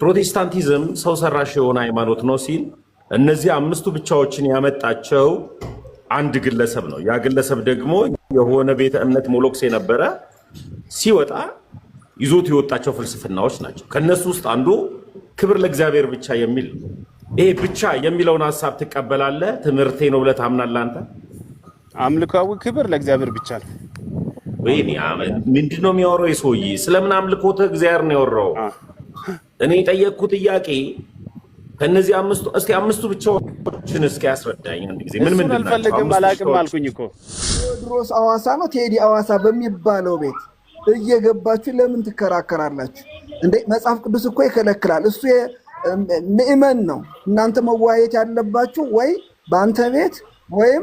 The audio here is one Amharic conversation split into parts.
ፕሮቴስታንቲዝም ሰው ሰራሽ የሆነ ሃይማኖት ነው ሲል እነዚህ አምስቱ ብቻዎችን ያመጣቸው አንድ ግለሰብ ነው። ያ ግለሰብ ደግሞ የሆነ ቤተ እምነት ሞሎክስ የነበረ ሲወጣ ይዞት የወጣቸው ፍልስፍናዎች ናቸው። ከነሱ ውስጥ አንዱ ክብር ለእግዚአብሔር ብቻ የሚል ነው። ይሄ ብቻ የሚለውን ሐሳብ ትቀበላለህ? ትምህርቴ ነው ብለህ ታምናለህ አንተ? አምልኮው ክብር ለእግዚአብሔር ብቻ ነው። ወይኔ ምንድነው የሚያወራው የሰውዬ? ስለምን አምልኮተ እግዚአብሔር ነው ያወራው? እኔ የጠየቅኩት ጥያቄ ከነዚህ አምስቱ እስቲ አምስቱ ብቻዎችን እስኪ ያስረዳኝ አንድ ጊዜ። ምን ናቸው? አልፈልግም አላቅም አልኩኝ እኮ። ቴዎድሮስ አዋሳ ነው ቴዲ አዋሳ በሚባለው ቤት እየገባችሁ ለምን ትከራከራላችሁ እንዴ? መጽሐፍ ቅዱስ እኮ ይከለክላል። እሱ ምእመን ነው። እናንተ መዋየት ያለባችሁ ወይ በአንተ ቤት ወይም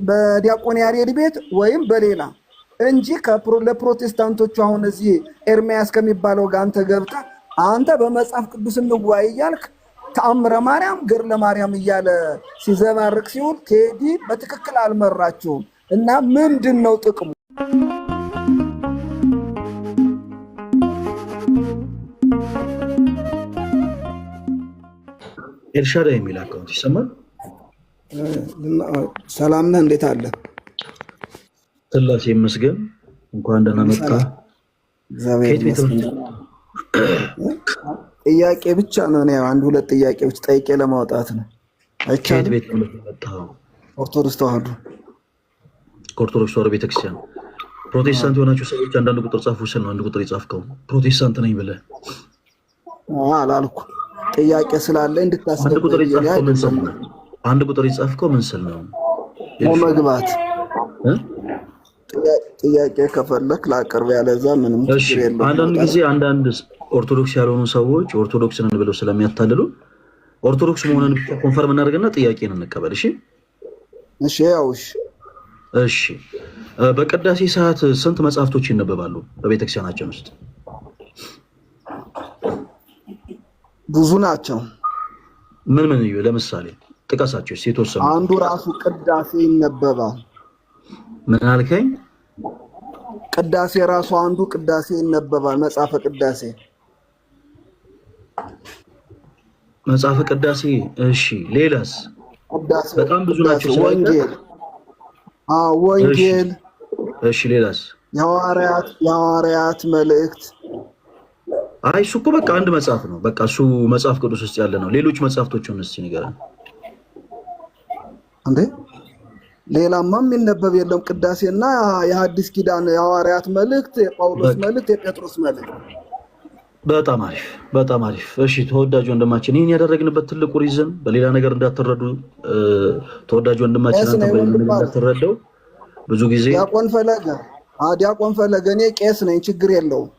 በዲያቆን ያሬድ ቤት ወይም በሌላ እንጂ ለፕሮቴስታንቶቹ አሁን እዚህ ኤርሚያስ ከሚባለው ጋር አንተ ገብተህ አንተ በመጽሐፍ ቅዱስ እንዋይ እያልክ ተአምረ ማርያም ገድለ ማርያም እያለ ሲዘባርቅ ሲውል ቴዲ በትክክል አልመራችሁም እና ምንድን ነው ጥቅሙ? ኤልሻዳይ የሚል አካውንት ይሰማል። ሰላም ነህ? እንዴት አለ? ስላሴ ይመስገን። እንኳን ደህና መጣ። ጥያቄ ብቻ ነው። እኔ አንድ ሁለት ጥያቄዎች ጠይቄ ለማውጣት ነው። ከየት ቤት ነው የመጣው? ኦርቶዶክስ ተዋህዶ። ከኦርቶዶክስ ተዋህዶ ቤተክርስቲያን። ፕሮቴስታንት የሆናችሁ ሰዎች አንዳንድ ቁጥር ጻፉ ስል ነው አንድ ቁጥር የጻፍከው። ፕሮቴስታንት ነኝ ብለህ አላልኩ። ጥያቄ ስላለ እንድታስብ። አንድ ቁጥር የጻፍከው ምን ስል ነው? አንድ ቁጥር የጻፍከው ምን ስል ነው? ለመግባት ጥያቄ ከፈለክ ላቀርብ፣ ያለዛ ምንም ችግር የለውም። አንዳንድ ጊዜ አንዳንድ ኦርቶዶክስ ያልሆኑ ሰዎች ኦርቶዶክስ ነን ብለው ስለሚያታልሉ ኦርቶዶክስ መሆኑን ብቻ ኮንፈርም እናደርግና ጥያቄን እንቀበል። እሺ እሺ ያው እሺ። በቅዳሴ ሰዓት ስንት መጽሐፍቶች ይነበባሉ በቤተክርስቲያናችን ውስጥ? ብዙ ናቸው። ምን ምን እዩ? ለምሳሌ ጥቀሳቸው የተወሰኑ። አንዱ ራሱ ቅዳሴ ይነበባል። ምን አልከኝ? ቅዳሴ ራሱ አንዱ ቅዳሴ ይነበባል። መጽሐፈ ቅዳሴ መጽሐፈ ቅዳሴ። እሺ ሌላስ? በጣም ብዙ ናቸው። ወንጌል ወንጌል። እሺ ሌላስ? የሐዋርያት መልእክት። አይ እሱ እኮ በቃ አንድ መጽሐፍ ነው። በቃ እሱ መጽሐፍ ቅዱስ ውስጥ ያለ ነው። ሌሎች መጽሐፍቶችን እስኪ ንገረን እንዴ። ሌላማ የሚነበብ የለም። ቅዳሴና የሐዲስ ኪዳን የሐዋርያት መልእክት፣ የጳውሎስ መልእክት፣ የጴጥሮስ መልእክት። በጣም አሪፍ በጣም አሪፍ። እሺ ተወዳጅ ወንድማችን፣ ይህን ያደረግንበት ትልቁ ሪዝን በሌላ ነገር እንዳትረዱ፣ ተወዳጅ ወንድማችን አንተ እንዳትረዳው። ብዙ ጊዜ ዲያቆን ፈለገ እኔ ቄስ ነኝ፣ ችግር የለውም።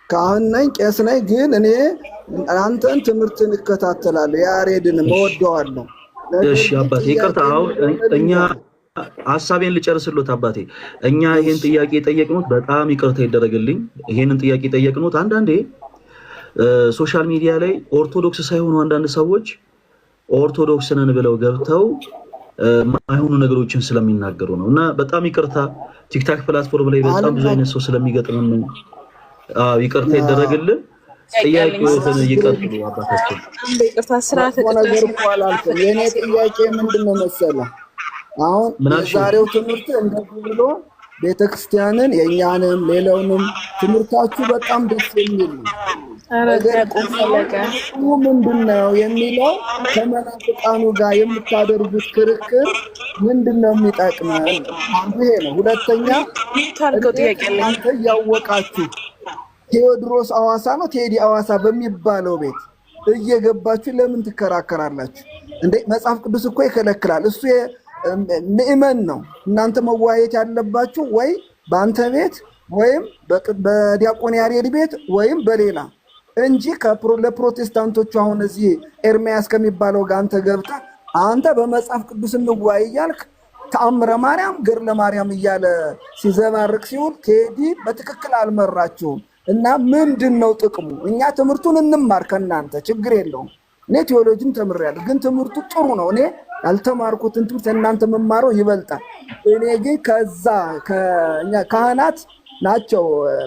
ካህን ነኝ፣ ቄስ ነኝ። ግን እኔ አንተን ትምህርትን እከታተላለሁ፣ ያሬድን እወደዋለሁ። እሺ አባቴ ይቅርታ፣ አሁን እኛ ሐሳቤን ልጨርስልዎት አባቴ። እኛ ይሄን ጥያቄ ጠየቅነው፣ በጣም ይቅርታ ይደረግልኝ። ይሄንን ጥያቄ ጠየቅነው። አንዳንዴ ሶሻል ሚዲያ ላይ ኦርቶዶክስ ሳይሆኑ አንዳንድ ሰዎች ኦርቶዶክስ ነን ብለው ገብተው ማይሆኑ ነገሮችን ስለሚናገሩ ነው። እና በጣም ይቅርታ። ቲክታክ ፕላትፎርም ላይ በጣም ብዙ አይነት ሰው ስለሚገጥመን ነው። ይቅርታ ይደረግልን። ጥያቄዎትን ይቀጥሉ አባታችን። ይቅርታ ስርዓት ነገር እኮ አላልኩም። የኔ ጥያቄ ምንድነው መሰለህ? አሁን የዛሬው ትምህርት እንደዚህ ብሎ ቤተክርስቲያንን የኛንም ሌላውንም ትምህርታችሁ በጣም ደስ የሚል ነው። ምንድነው የሚለው ከመናፍቃኑ ጋር የምታደርጉት ክርክር ምንድነው የሚጠቅመው? አንዱ ይሄ ነው። ሁለተኛ አንተ እያወቃችሁ ቴዎድሮስ አዋሳ ነው ቴዲ አዋሳ በሚባለው ቤት እየገባችሁ ለምን ትከራከራላችሁ እንዴ? መጽሐፍ ቅዱስ እኮ ይከለክላል። እሱ ምእመን ነው። እናንተ መዋየት ያለባችሁ ወይ በአንተ ቤት ወይም በዲያቆን ያሬድ ቤት ወይም በሌላ እንጂ ለፕሮቴስታንቶቹ አሁን እዚህ ኤርሚያስ ከሚባለው ጋር አንተ ገብተህ አንተ በመጽሐፍ ቅዱስ እንዋይ እያልክ ተአምረ ማርያም ገድለ ማርያም እያለ ሲዘባርቅ ሲውል ቴዲ በትክክል አልመራችሁም እና ምንድን ነው ጥቅሙ? እኛ ትምህርቱን እንማር ከእናንተ ችግር የለውም። እኔ ቴዎሎጂን ተምሬያለሁ፣ ግን ትምህርቱ ጥሩ ነው። እኔ ያልተማርኩትን ትምህርት እናንተ መማረው ይበልጣል። እኔ ግን ከዛ ካህናት ናቸው።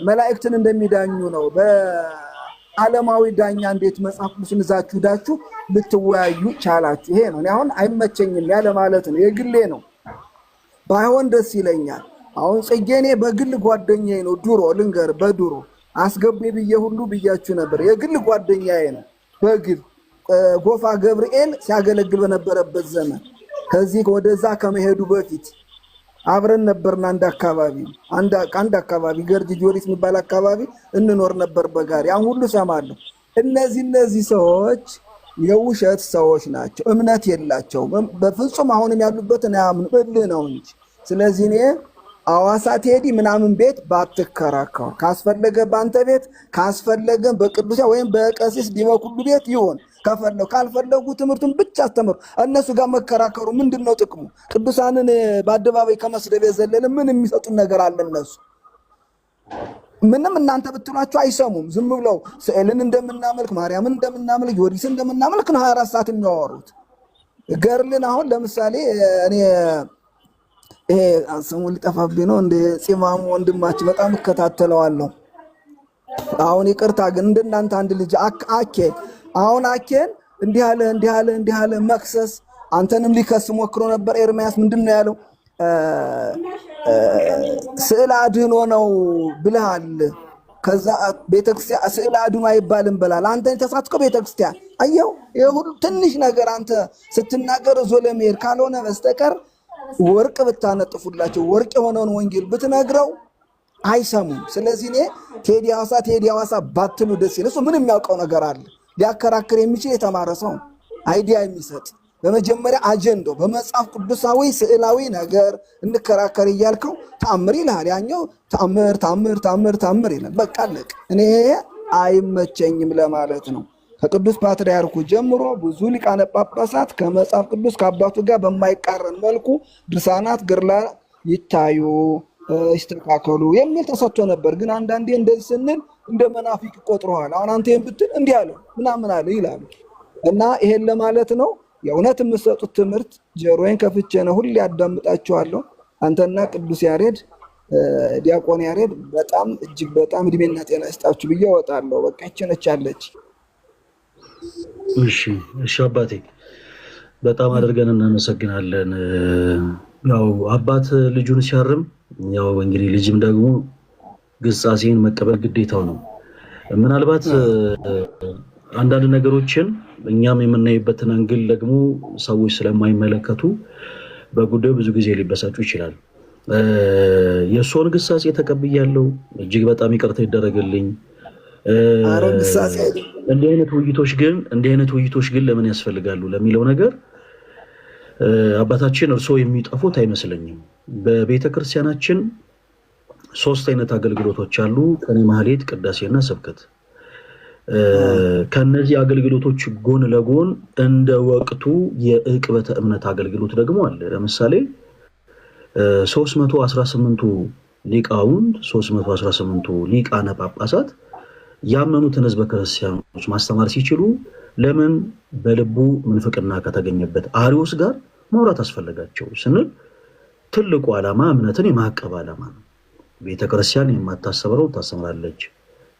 መላእክትን እንደሚዳኙ ነው። በዓለማዊ ዳኛ እንዴት መጽሐፍ ቅዱስን ይዛችሁ ዳችሁ ልትወያዩ ቻላችሁ? ይሄ ነው። አሁን አይመቸኝም ያለ ማለት ነው። የግሌ ነው። ባይሆን ደስ ይለኛል። አሁን ጽጌኔ በግል ጓደኛዬ ነው። ድሮ ልንገር፣ በድሮ አስገቢ ብዬ ሁሉ ብያችሁ ነበር። የግል ጓደኛዬ ነው። በግል ጎፋ ገብርኤል ሲያገለግል በነበረበት ዘመን ከዚህ ወደዛ ከመሄዱ በፊት አብረን ነበርና አንድ አካባቢ ገርጂ ጆሪስ የሚባል አካባቢ እንኖር ነበር በጋር። ያን ሁሉ ሰማለሁ። እነዚህ ሰዎች የውሸት ሰዎች ናቸው። እምነት የላቸውም በፍጹም። አሁንም ያሉበትን አያምኑ ነው እንጂ። ስለዚህ እኔ አዋሳ ቴዲ ምናምን ቤት ባትከራከሩ፣ ካስፈለገ ባንተ ቤት፣ ካስፈለገ በቅዱሳ ወይም በቀሲስ ዲበኩሉ ቤት ይሆን። ካልፈለጉ ትምህርቱን ብቻ አስተምሩ። እነሱ ጋር መከራከሩ ምንድነው ጥቅሙ? ቅዱሳንን በአደባባይ ከመስደብ የዘለለ ምን የሚሰጡን ነገር አለ? እነሱ ምንም እናንተ ብትሏቸው አይሰሙም። ዝም ብለው ስዕልን እንደምናመልክ፣ ማርያምን እንደምናመልክ፣ ጊዮርጊስን እንደምናመልክ ነው 24 ሰዓት የሚያወሩት። ገርልን አሁን ለምሳሌ እኔ ይሄ ስሙ ሊጠፋብኝ ነው እንደ ፂማሙ ወንድማችን በጣም እከታተለዋለሁ። አሁን ይቅርታ ግን እንደናንተ አንድ ልጅ አኬ አሁን አኬን እንዲህ አለ መክሰስ አንተንም ሊከስ ሞክሮ ነበር። ኤርሚያስ ምንድነው ያለው? ስዕል አድኖ ነው ብለሃል። ከዛ ቤተክርስቲያን ስዕል አድኖ አይባልም ብላል። አንተ ተሳትከው ቤተክርስቲያን አየው። ይሄ ሁሉ ትንሽ ነገር አንተ ስትናገር ዞለሜር ካልሆነ በስተቀር ወርቅ ብታነጥፉላቸው ወርቅ የሆነውን ወንጌል ብትነግረው አይሰሙም። ስለዚህ እኔ ቴዲ ሐዋሳ ባትሉ ደስ ይላል። እሱ ምንም የሚያውቀው ነገር አለ። ሊያከራክር የሚችል የተማረ ሰው አይዲያ የሚሰጥ በመጀመሪያ አጀንዳው በመጽሐፍ ቅዱሳዊ ስዕላዊ ነገር እንከራከር እያልከው ተአምር ይልሃል። ያኛው ተአምር ይላል። በቃ አለቀ። እኔ አይመቸኝም ለማለት ነው። ከቅዱስ ፓትርያርኩ ጀምሮ ብዙ ሊቃነ ጳጳሳት ከመጽሐፍ ቅዱስ ከአባቱ ጋር በማይቃረን መልኩ ድርሳናት ገድላ ይታዩ ይስተካከሉ የሚል ተሰጥቶ ነበር። ግን አንዳንዴ እንደዚህ ስንል እንደ መናፊቅ ይቆጥረዋል። አሁን አንተ ብትል እንዲህ አለ ምናምን አለ ይላሉ። እና ይሄን ለማለት ነው። የእውነት የምትሰጡት ትምህርት ጆሮዬን ከፍቼ ነው ሁሌ ያዳምጣችኋለሁ። አንተና ቅዱስ ያሬድ ዲያቆን ያሬድ በጣም እጅግ በጣም እድሜና ጤና ይስጣችሁ ብዬ እወጣለሁ። በቃ ይችነቻለች። እሺ አባቴ በጣም አድርገን እናመሰግናለን። ያው አባት ልጁን ሲያርም ያው እንግዲህ ልጅም ደግሞ ግሳጼን መቀበል ግዴታው ነው። ምናልባት አንዳንድ ነገሮችን እኛም የምናይበትን አንግል ደግሞ ሰዎች ስለማይመለከቱ በጉዳዩ ብዙ ጊዜ ሊበሳጩ ይችላል። የእሱን ግሳጼ ተቀብያለሁ። እጅግ በጣም ይቅርታ ይደረግልኝ። እንዲህ አይነት ውይይቶች ግን ለምን ያስፈልጋሉ ለሚለው ነገር አባታችን እርስዎ የሚጠፉት አይመስለኝም። በቤተክርስቲያናችን 3 አይነት አገልግሎቶች አሉ። ቅኔ፣ ማህሌት፣ ቅዳሴና ስብከት። ከነዚህ አገልግሎቶች ጎን ለጎን እንደ ወቅቱ የዕቅበተ እምነት አገልግሎት ደግሞ አለ። ለምሳሌ 318ቱ ሊቃውንት 318ቱ ሊቃነ ጳጳሳት ያመኑትን ህዝበ ክርስቲያኖች ማስተማር ሲችሉ ለምን በልቡ ምንፍቅና ከተገኘበት አሪዎስ ጋር ማውራት አስፈለጋቸው ስንል ትልቁ ዓላማ እምነትን የማቀብ ዓላማ ነው። ቤተክርስቲያን የማታሰበረውን ታሰምራለች፣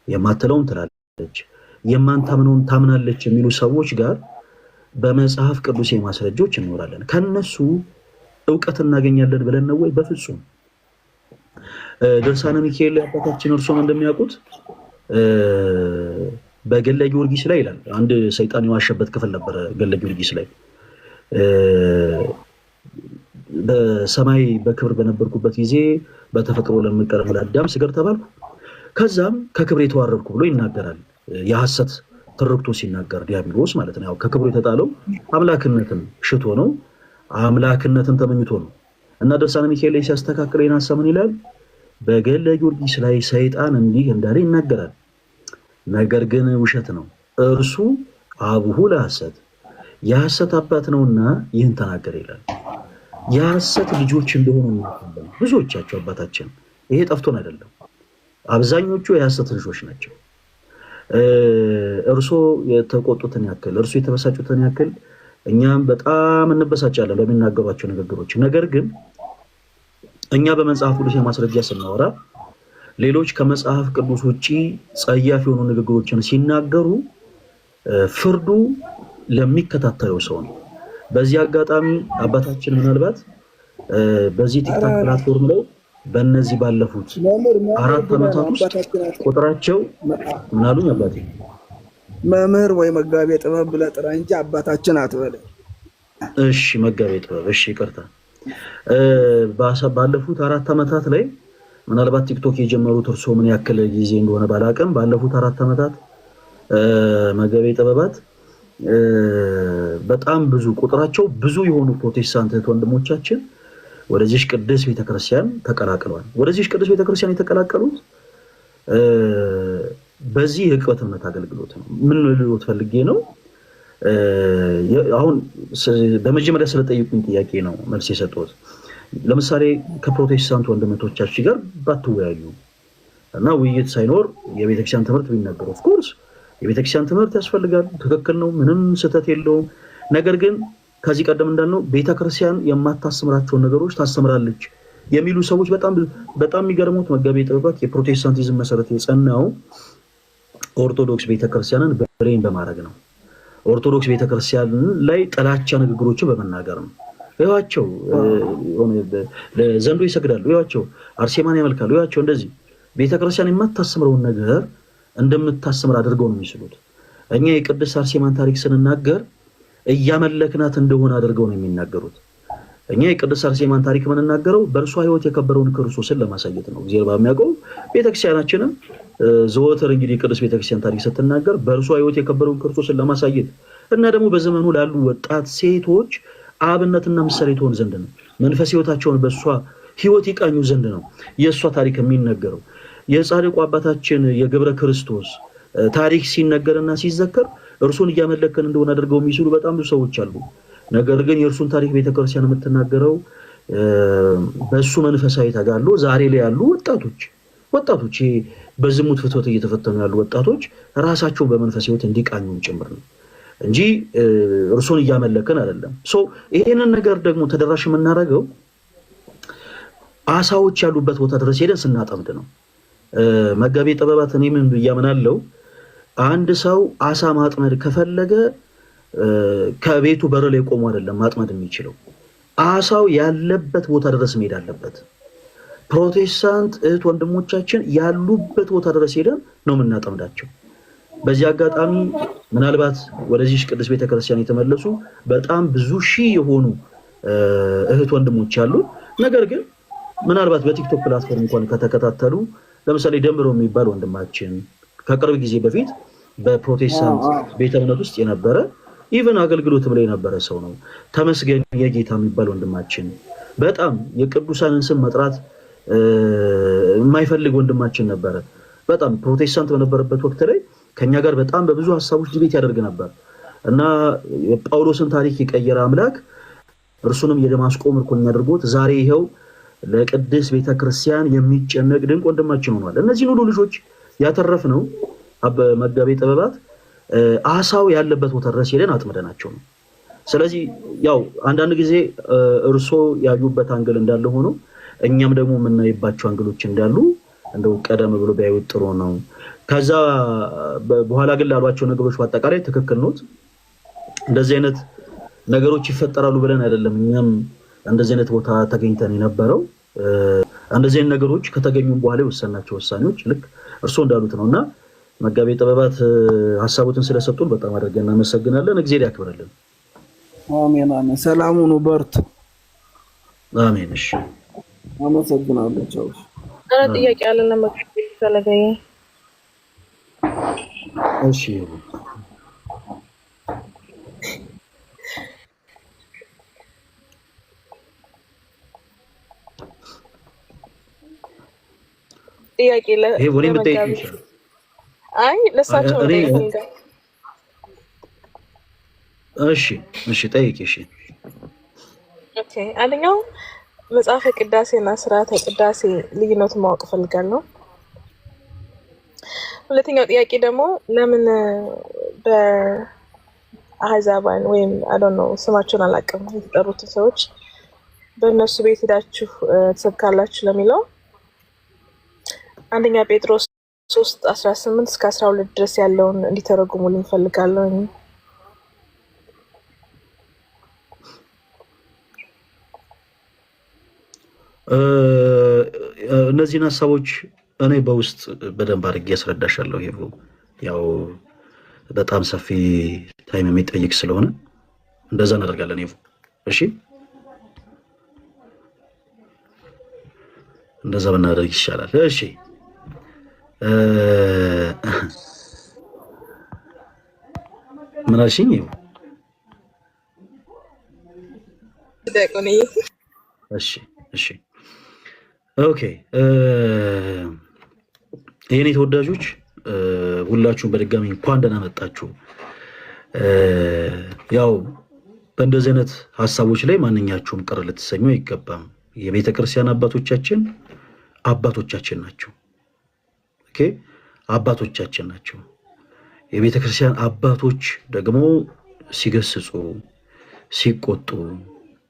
የማትለውን ትላለች፣ የማንታምነውን ታምናለች የሚሉ ሰዎች ጋር በመጽሐፍ ቅዱስ ማስረጃዎች እንኖራለን። ከነሱ ዕውቀት እናገኛለን ብለን ነው ወይ? በፍጹም። ድርሳነ ሚካኤል አባታችን እርሶም እንደሚያውቁት በገለ ጊዮርጊስ ላይ ይላል አንድ ሰይጣን የዋሸበት ክፍል ነበር። ገለ ጊዮርጊስ ላይ በሰማይ በክብር በነበርኩበት ጊዜ በተፈጥሮ ለምቀርብ ለአዳም ስገር ተባልኩ፣ ከዛም ከክብር የተዋረድኩ ብሎ ይናገራል። የሐሰት ትርክቱ ሲናገር ዲያብሎስ ማለት ነው። ያው ከክብሩ የተጣለው አምላክነትን ሽቶ ነው፣ አምላክነትን ተመኝቶ ነው። እና ድርሳነ ሚካኤል ላይ ሲያስተካክል ምን ይላል? በገለ ጊዮርጊስ ላይ ሰይጣን እንዲህ እንዳለ ይናገራል። ነገር ግን ውሸት ነው፣ እርሱ አቡሁ ለሐሰት የሐሰት አባት ነውና ይህን ተናገረ ይላል። የሐሰት ልጆች እንደሆኑ እናውቃለን ብዙዎቻቸው አባታችን። ይሄ ጠፍቶን አይደለም፣ አብዛኞቹ የሐሰት ልጆች ናቸው። እርሶ የተቆጡትን ያክል እርሱ የተበሳጩትን ያክል እኛም በጣም እንበሳጫለን በሚናገሯቸው ንግግሮች። ነገር ግን እኛ በመጽሐፍ ቅዱስ ማስረጃ ስናወራ ሌሎች ከመጽሐፍ ቅዱስ ውጪ ጸያፍ የሆኑ ንግግሮችን ሲናገሩ ፍርዱ ለሚከታተለው ሰው ነው። በዚህ አጋጣሚ አባታችን ምናልባት በዚህ ቲክቶክ ፕላትፎርም ላይ በእነዚህ ባለፉት 4 ዓመታት ውስጥ ቁጥራቸው ምናሉኝ አባቴ መምህር ወይ መጋቤ ጥበብ ብለህ ጥራ እንጂ አባታችን አትበለኝ። እሺ መጋቤ ጥበብ እሺ ይቅርታ። ባለፉት 4 ዓመታት ላይ ምናልባት ቲክቶክ የጀመሩት እርሶ ምን ያክል ጊዜ እንደሆነ ባላቀም ባለፉት 4 ዓመታት መጋቤ ጥበባት በጣም ብዙ ቁጥራቸው ብዙ የሆኑ ፕሮቴስታንት ወንድሞቻችን ወደዚህ ቅዱስ ቤተክርስቲያን ተቀላቅለዋል። ወደዚህ ቅዱስ ቤተክርስቲያን የተቀላቀሉት በዚህ የቅበት እምነት አገልግሎት ነው። ምን ልሎት ፈልጌ ነው አሁን በመጀመሪያ ስለጠየቁኝ ጥያቄ ነው መልስ የሰጠሁት። ለምሳሌ ከፕሮቴስታንት ወንድሞቻችን ጋር ባትወያዩ እና ውይይት ሳይኖር የቤተክርስቲያን ትምህርት ቢነገር ኦፍ ኮርስ የቤተክርስቲያን ትምህርት ያስፈልጋል፣ ትክክል ነው፣ ምንም ስህተት የለውም። ነገር ግን ከዚህ ቀደም እንዳልነው ቤተክርስቲያን የማታስተምራቸውን ነገሮች ታስተምራለች የሚሉ ሰዎች በጣም የሚገርሙት መጋቤ ጥበባት የፕሮቴስታንቲዝም መሰረት የጸናው ኦርቶዶክስ ቤተክርስቲያንን በሬን በማድረግ ነው። ኦርቶዶክስ ቤተክርስቲያን ላይ ጥላቻ ንግግሮችን በመናገር ነው። ይዋቸው ዘንዶ ይሰግዳሉ፣ ይዋቸው አርሴማን ያመልካሉ፣ ይዋቸው እንደዚህ ቤተክርስቲያን የማታስተምረውን ነገር እንደምታስተምር አድርገው ነው የሚስሉት። እኛ የቅድስት አርሴማን ታሪክ ስንናገር እያመለክናት እንደሆነ አድርገው ነው የሚናገሩት። እኛ የቅድስት አርሴማን ታሪክ የምንናገረው በእርሷ ሕይወት የከበረውን ክርስቶስን ለማሳየት ነው። እግዚአብሔር በሚያውቀው ቤተክርስቲያናችንም ዘወትር እንግዲህ ቅድስት ቤተክርስቲያን ታሪክ ስትናገር በእርሷ ሕይወት የከበረውን ክርስቶስን ለማሳየት እና ደግሞ በዘመኑ ላሉ ወጣት ሴቶች አብነትና ምሳሌ ትሆን ዘንድ ነው። መንፈስ ሕይወታቸውን በእሷ ሕይወት ይቃኙ ዘንድ ነው የእሷ ታሪክ የሚነገረው። የጻድቁ አባታችን የገብረ ክርስቶስ ታሪክ ሲነገርና ሲዘከር እርሱን እያመለከን እንደሆነ አድርገው የሚስሉ በጣም ብዙ ሰዎች አሉ። ነገር ግን የእርሱን ታሪክ ቤተክርስቲያን የምትናገረው በእሱ መንፈሳዊ ተጋድሎ ዛሬ ላይ ያሉ ወጣቶች በዝሙት ፍትወት እየተፈተኑ ያሉ ወጣቶች ራሳቸውን በመንፈስ ሕይወት እንዲቃኙ ጭምር ነው እንጂ እርሱን እያመለከን አይደለም። ይሄንን ነገር ደግሞ ተደራሽ የምናደርገው አሳዎች ያሉበት ቦታ ድረስ ሄደን ስናጠምድ ነው። መጋቤ ጥበባት እኔ ምን ብያምናለው፣ አንድ ሰው አሳ ማጥመድ ከፈለገ ከቤቱ በር ላይ ቆሞ አይደለም ማጥመድ የሚችለው፣ አሳው ያለበት ቦታ ድረስ መሄድ አለበት። ፕሮቴስታንት እህት ወንድሞቻችን ያሉበት ቦታ ድረስ ሄደን ነው የምናጠምዳቸው። በዚህ አጋጣሚ ምናልባት ወደዚህ ቅዱስ ቤተክርስቲያን የተመለሱ በጣም ብዙ ሺህ የሆኑ እህት ወንድሞች አሉ። ነገር ግን ምናልባት በቲክቶክ ፕላትፎርም እንኳን ከተከታተሉ ለምሳሌ ደምሮ የሚባል ወንድማችን ከቅርብ ጊዜ በፊት በፕሮቴስታንት ቤተ እምነት ውስጥ የነበረ ኢቨን አገልግሎትም ላይ የነበረ ሰው ነው። ተመስገን የጌታ የሚባል ወንድማችን በጣም የቅዱሳንን ስም መጥራት የማይፈልግ ወንድማችን ነበረ። በጣም ፕሮቴስታንት በነበረበት ወቅት ላይ ከኛ ጋር በጣም በብዙ ሐሳቦች ዲቤት ያደርግ ነበር እና የጳውሎስን ታሪክ የቀየረ አምላክ እርሱንም የደማስቆ ምርኮኛ አድርጎት ዛሬ ይሄው ለቅድስት ቤተክርስቲያን የሚጨነቅ ድንቅ ወንድማችን ሆኗል። እነዚህ ሁሉ ልጆች ያተረፍነው መጋቤ ጥበባት አሳው ያለበት ቦታ ድረስ ሄደን አጥምደናቸው ነው። ስለዚህ ያው አንዳንድ ጊዜ እርሶ ያዩበት አንግል እንዳለ ሆኖ እኛም ደግሞ የምናይባቸው አንግሎች እንዳሉ እንደው ቀደም ብሎ ቢያዩት ጥሩ ነው። ከዛ በኋላ ግን ላሏቸው ነገሮች በአጠቃላይ ትክክል ነው። እንደዚህ አይነት ነገሮች ይፈጠራሉ ብለን አይደለም እኛም እንደዚህ አይነት ቦታ ተገኝተን የነበረው። እንደዚህ አይነት ነገሮች ከተገኙም በኋላ የወሰናቸው ውሳኔዎች ልክ እርሶ እንዳሉት ነውና መጋቤ ጥበባት ሐሳቦትን ስለሰጡን በጣም አድርገን እናመሰግናለን። እግዚአብሔር ያክብርልን። አሜን አሜን። ሰላም ሁኑ፣ በርቱ። አሜን። እሺ አመሰግናለሁ። ቻው። ጥያቄ አለና መጋቤ ፈለገኝ። እሺ ጥያቄ ለመጋቤ አይ ለሳቸው ነው። እሺ ጠይቂ። እሺ ኦኬ። አንደኛው መጽሐፈ ቅዳሴና ስርዓተ ቅዳሴ ልዩነቱ ማወቅ ፈልጋለሁ። ሁለተኛው ጥያቄ ደግሞ ለምን በአህዛባን ወይም ስማቸውን አላውቅም የተጠሩት ሰዎች በእነሱ ቤት ሄዳችሁ ትሰብካላችሁ ለሚለው አንደኛ ጴጥሮስ 3:18 እስከ 12 ድረስ ያለውን እንዲተረጉሙልኝ ፈልጋለሁ። እነዚህን ሀሳቦች እኔ በውስጥ በደንብ አድርጌ ያስረዳሻለሁ። ያው በጣም ሰፊ ታይም የሚጠይቅ ስለሆነ እንደዛ እናደርጋለን። እሺ እንደዛ ብናደርግ ይሻላል። እሺ ምን አልሽኝ? እሺ ኦኬ። የኔ ተወዳጆች ሁላችሁም በድጋሚ እንኳን ደህና መጣችሁ። ያው በእንደዚህ አይነት ሀሳቦች ላይ ማንኛችሁም ቅር ልትሰኙ አይገባም። የቤተ ክርስቲያን አባቶቻችን ናቸው። ኦኬ አባቶቻችን ናቸው። የቤተ ክርስቲያን አባቶች ደግሞ ሲገስጹ፣ ሲቆጡ፣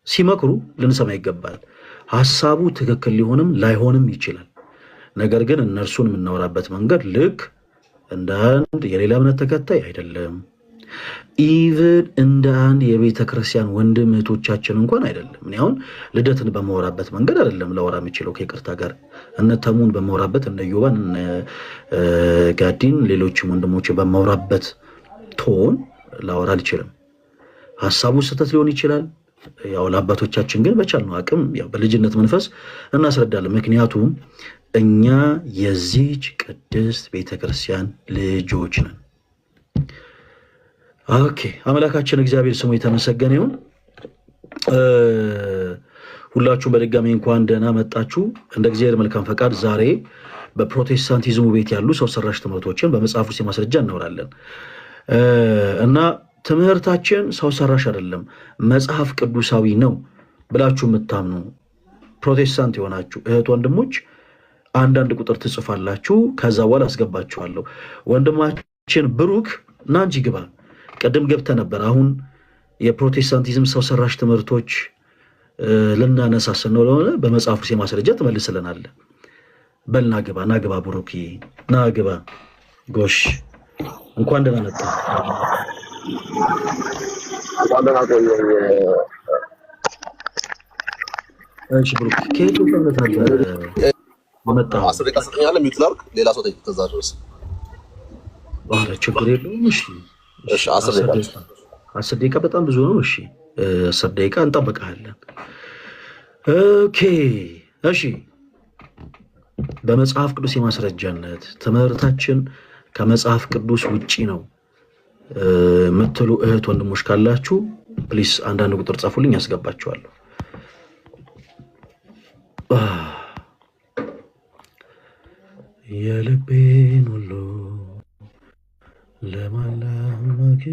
ሲመክሩ ልንሰማ ይገባል። ሀሳቡ ትክክል ሊሆንም ላይሆንም ይችላል። ነገር ግን እነርሱን የምናወራበት መንገድ ልክ እንደ አንድ የሌላ እምነት ተከታይ አይደለም። ኢቭን እንደ አንድ የቤተ ክርስቲያን ወንድም እህቶቻችን እንኳን አይደለም። እኔ አሁን ልደትን በማወራበት መንገድ አይደለም ላወራ የምችለው ከይቅርታ ጋር። እነ ተሙን በማወራበት፣ እነ ዮባን፣ እነ ጋዲን፣ ሌሎችም ወንድሞችን በማወራበት ቶን ላወራ አልችልም። ሀሳቡ ስህተት ሊሆን ይችላል። ያው ለአባቶቻችን ግን በቻልነው አቅም ያው በልጅነት መንፈስ እናስረዳለን። ምክንያቱም እኛ የዚች ቅድስት ቤተክርስቲያን ልጆች ነን። ኦኬ አምላካችን እግዚአብሔር ስሙ የተመሰገነ ይሁን። ሁላችሁም በድጋሚ እንኳን ደህና መጣችሁ። እንደ እግዚአብሔር መልካም ፈቃድ ዛሬ በፕሮቴስታንቲዝሙ ቤት ያሉ ሰው ሰራሽ ትምህርቶችን በመጽሐፍ ውስጥ ማስረጃ እናወራለን እና ትምህርታችን ሰው ሰራሽ አይደለም፣ መጽሐፍ ቅዱሳዊ ነው ብላችሁ የምታምኑ ፕሮቴስታንት የሆናችሁ እህት ወንድሞች አንዳንድ ቁጥር ትጽፋላችሁ። ከዛ በኋላ አስገባችኋለሁ። ወንድማችን ብሩክ ና እንጂ ግባ። ቀደም ገብተ ነበር። አሁን የፕሮቴስታንቲዝም ሰው ሰራሽ ትምህርቶች ልናነሳ ስለሆነ በመጽሐፍ ውስጥ ማስረጃ ትመልስልናል። በል ና ግባ ብሩክ ና ግባ። ጎሽ እንኳን ደህና መጣ። እሺ ብሩክ ከየት ተመጣጣ መጣ? 10 ደቂቃ ሰጥኛለሁ። ሚውት ላድርግ፣ ሌላ ሰው ጠይቅ። ከዛ ድረስ ችግር የለውም። እሺ 10 ደቂቃ በጣም ብዙ ነው። እሺ 10 ደቂቃ እንጠብቅሃለን። ኦኬ እሺ። በመጽሐፍ ቅዱስ የማስረጃነት ትምህርታችን ከመጽሐፍ ቅዱስ ውጪ ነው የምትሉ እህት ወንድሞች ካላችሁ ፕሊስ አንዳንድ ቁጥር ጻፉልኝ፣ ያስገባችኋለሁ። የልቤን ሁሉ ለማላመክ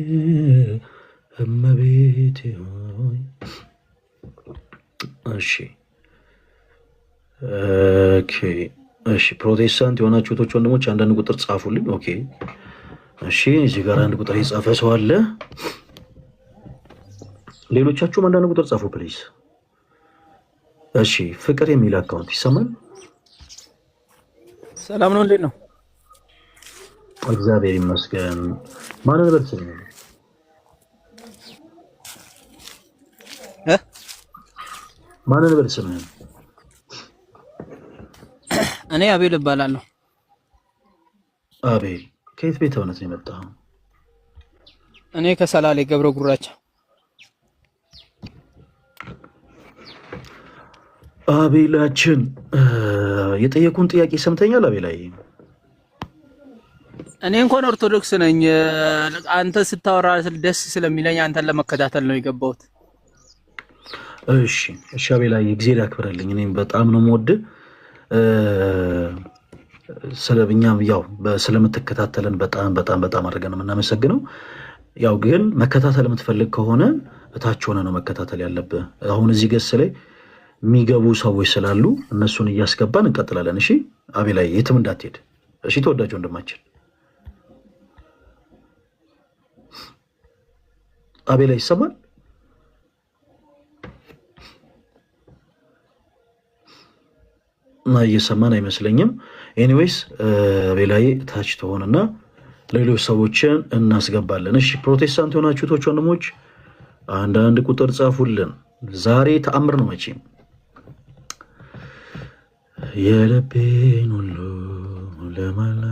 እመቤቴ ሆይ። እሺ እሺ ፕሮቴስታንት የሆናችሁ እህቶች ወንድሞች አንዳንድ ቁጥር ጻፉልኝ። ኦኬ እሺ እዚህ ጋር አንድ ቁጥር የጻፈ ሰው አለ። ሌሎቻችሁም አንዳንድ ቁጥር ጻፉ ፕሊዝ። እሺ ፍቅር የሚል አካውንት ይሰማል? ሰላም ነው፣ እንዴት ነው? እግዚአብሔር ይመስገን። ማን ነበር ስሙ? ማን ነበር ስሙ? እኔ አቤል እባላለሁ። አቤል ከየት ቤተ እምነት ነው የመጣው? እኔ ከሰላሌ ገብረ ጉራቻ። አቤላችን የጠየቁን ጥያቄ ሰምተኛል? አቤላይ እኔ እንኳን ኦርቶዶክስ ነኝ። አንተ ስታወራ ደስ ስለሚለኝ አንተን ለመከታተል ነው የገባሁት። እሺ አቤላይ እግዚአብሔር ያክብረልኝ። እኔም በጣም ነው የምወድህ። ስለኛም ያው ስለምትከታተለን በጣም አድርገን የምናመሰግነው። ያው ግን መከታተል የምትፈልግ ከሆነ እታች ሆነ ነው መከታተል ያለብህ። አሁን እዚህ ገጽ ላይ የሚገቡ ሰዎች ስላሉ እነሱን እያስገባን እንቀጥላለን። እሺ አቤላይ የትም እንዳትሄድ። እሺ ተወዳጅ ወንድማችን አቤላይ ይሰማል? እየሰማን አይመስለኝም። ኤኒዌይስ ቤላዬ ታች ተሆንና ሌሎች ሰዎችን እናስገባለን። እሺ ፕሮቴስታንት የሆናችሁ እህቶች ወንድሞች አንዳንድ ቁጥር ጻፉልን። ዛሬ ተአምር ነው መቼም የልቤን ሁሉ ለማላ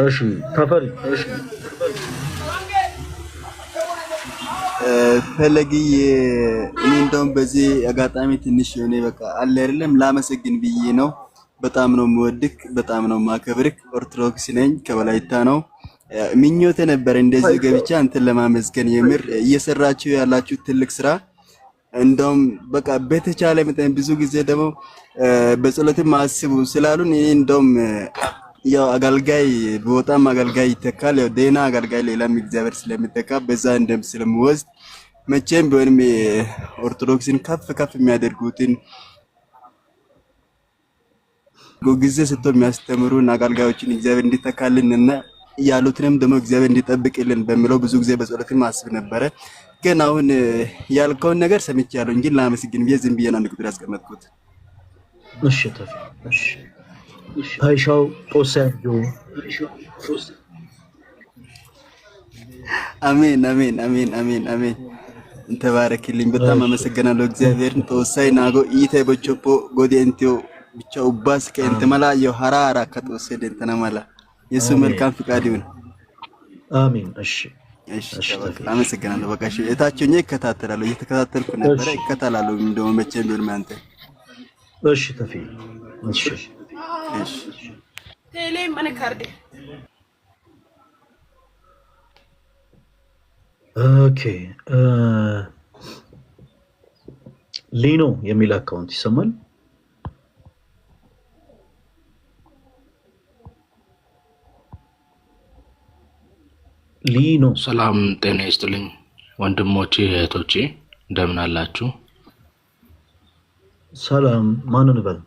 እሺ ተፈሪ እሺ ፈለግዬ እኔ እንደውም በዚህ አጋጣሚ ትንሽ የሆነ በቃ አለ አይደለም ላመሰግን ብዬ ነው። በጣም ነው የምወድክ፣ በጣም ነው የማከብርክ። ኦርቶዶክስ ነኝ ከወላይታ ነው። ምኞቴ ነበር እንደዚህ ገብቻ አንተን ለማመስገን የምር እየሰራችሁ ያላችሁ ትልቅ ስራ እንደውም በቃ በተቻለ መጠን ብዙ ጊዜ ደግሞ በጸሎትም አስቡ ስላሉን እኔ እንደውም ያው አገልጋይ በጣም አገልጋይ ይተካል። ያው ደህና አገልጋይ ሌላም እግዚአብሔር ስለሚተካ በዛ እንደም ስለምወስድ መቼም ቢሆንም ኦርቶዶክስን ከፍ ከፍ የሚያደርጉትን ጊዜ ሰጥቶ የሚያስተምሩን አገልጋዮችን እግዚአብሔር እንዲተካልንና ያሉትንም ደግሞ እግዚአብሔር እንዲጠብቅልን በሚለው ብዙ ጊዜ በጸሎትም አስብ ነበረ። ግን አሁን ያልከውን ነገር ሰምቻለሁ እንጂ ላመስግን ብዬ ዝም ብዬ ነው አንድ ቁጥር ያስቀመጥኩት። እሺ ተፈ እሺ አይሻው ጦሳጆ አሜን አሜን አሜን አሜን አሜን እንተባረክልኝ። በጣም አመሰግናለሁ እግዚአብሔርን ጦሳይ ናጎ ኢቴ በቾፖ ጎዴንቲዮ ብቻ ኡባስ ከእንተ መላ የሐራራ ከጦሰ ደንተና መላ የሱ መልካም ፍቃድ ይሁን። አሜን። እሺ እሺ አመሰግናለሁ። በቃ እሺ እታቸውኝ ይከታተላሉ እየተከታተልኩ ነበር ይከታተላሉ እንደው መቼም ቢሆን ማንተ እሺ ተፊ እሺ እሺ ቴሌ ማን ካርድ ኦኬ ሊኖ የሚል አካውንት ይሰማል። ሊኖ ሰላም ጤና ይስጥልኝ ወንድሞቼ እህቶቼ እንደምን አላችሁ? ሰላም ማንን በል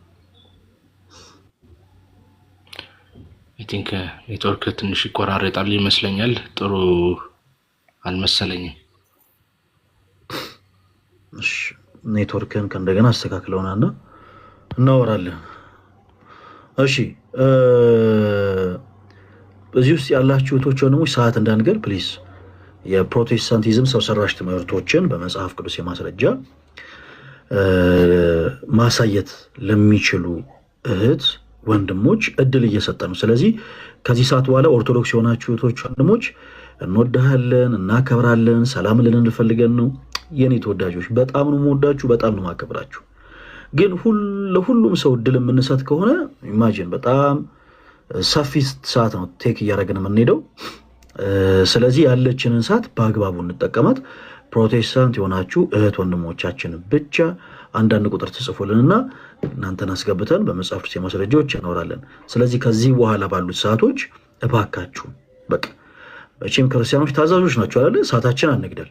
አይ ቲንክ ኔትወርክ ትንሽ ይቆራረጣል ይመስለኛል። ጥሩ አልመሰለኝም። እሺ ኔትወርክን ከእንደገና አስተካክለውናልና እናወራለን። እሺ በዚህ ውስጥ ያላችሁ እህቶች ወንድሞች ሰዓት እንዳንገል ፕሊዝ የፕሮቴስታንቲዝም ሰው ሰራሽ ትምህርቶችን በመጽሐፍ ቅዱስ የማስረጃ ማሳየት ለሚችሉ እህት ወንድሞች እድል እየሰጠ ነው። ስለዚህ ከዚህ ሰዓት በኋላ ኦርቶዶክስ የሆናችሁ እህቶች ወንድሞች እንወዳለን፣ እናከብራለን፣ ሰላም ልንል ፈልገን ነው። የኔ ተወዳጆች በጣም ነው የምወዳችሁ፣ በጣም ነው የማከብራችሁ። ግን ለሁሉም ሰው እድል የምንሰጥ ከሆነ ኢማጂን በጣም ሰፊ ሰዓት ነው ቴክ እያደረግን የምንሄደው። ስለዚህ ያለችንን ሰዓት በአግባቡ እንጠቀማት። ፕሮቴስታንት የሆናችሁ እህት ወንድሞቻችን ብቻ አንዳንድ ቁጥር ትጽፉልንና እናንተን አስገብተን በመጽሐፍ ቅዱስ ማስረጃዎች እናወራለን። ስለዚህ ከዚህ በኋላ ባሉት ሰዓቶች እባካችሁ በቃ መቼም ክርስቲያኖች ታዛዦች ናቸው አይደል? ሰዓታችን አንግደል።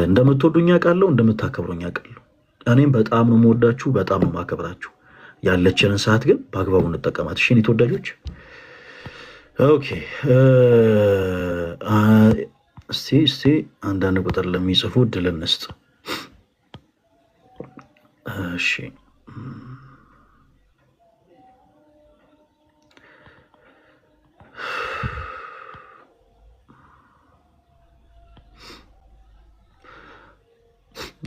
እንደምትወዱኝ አውቃለሁ፣ እንደምታከብሩኝ አውቃለሁ። እኔም በጣም ነው የምወዳችሁ፣ በጣም ነው የማከብራችሁ። ያለችንን ሰዓት ግን በአግባቡ እንጠቀማት። እሺ ተወዳጆች። ኦኬ እስቲ አንዳንድ ቁጥር ለሚጽፉ እድል እንስጥ። እሺ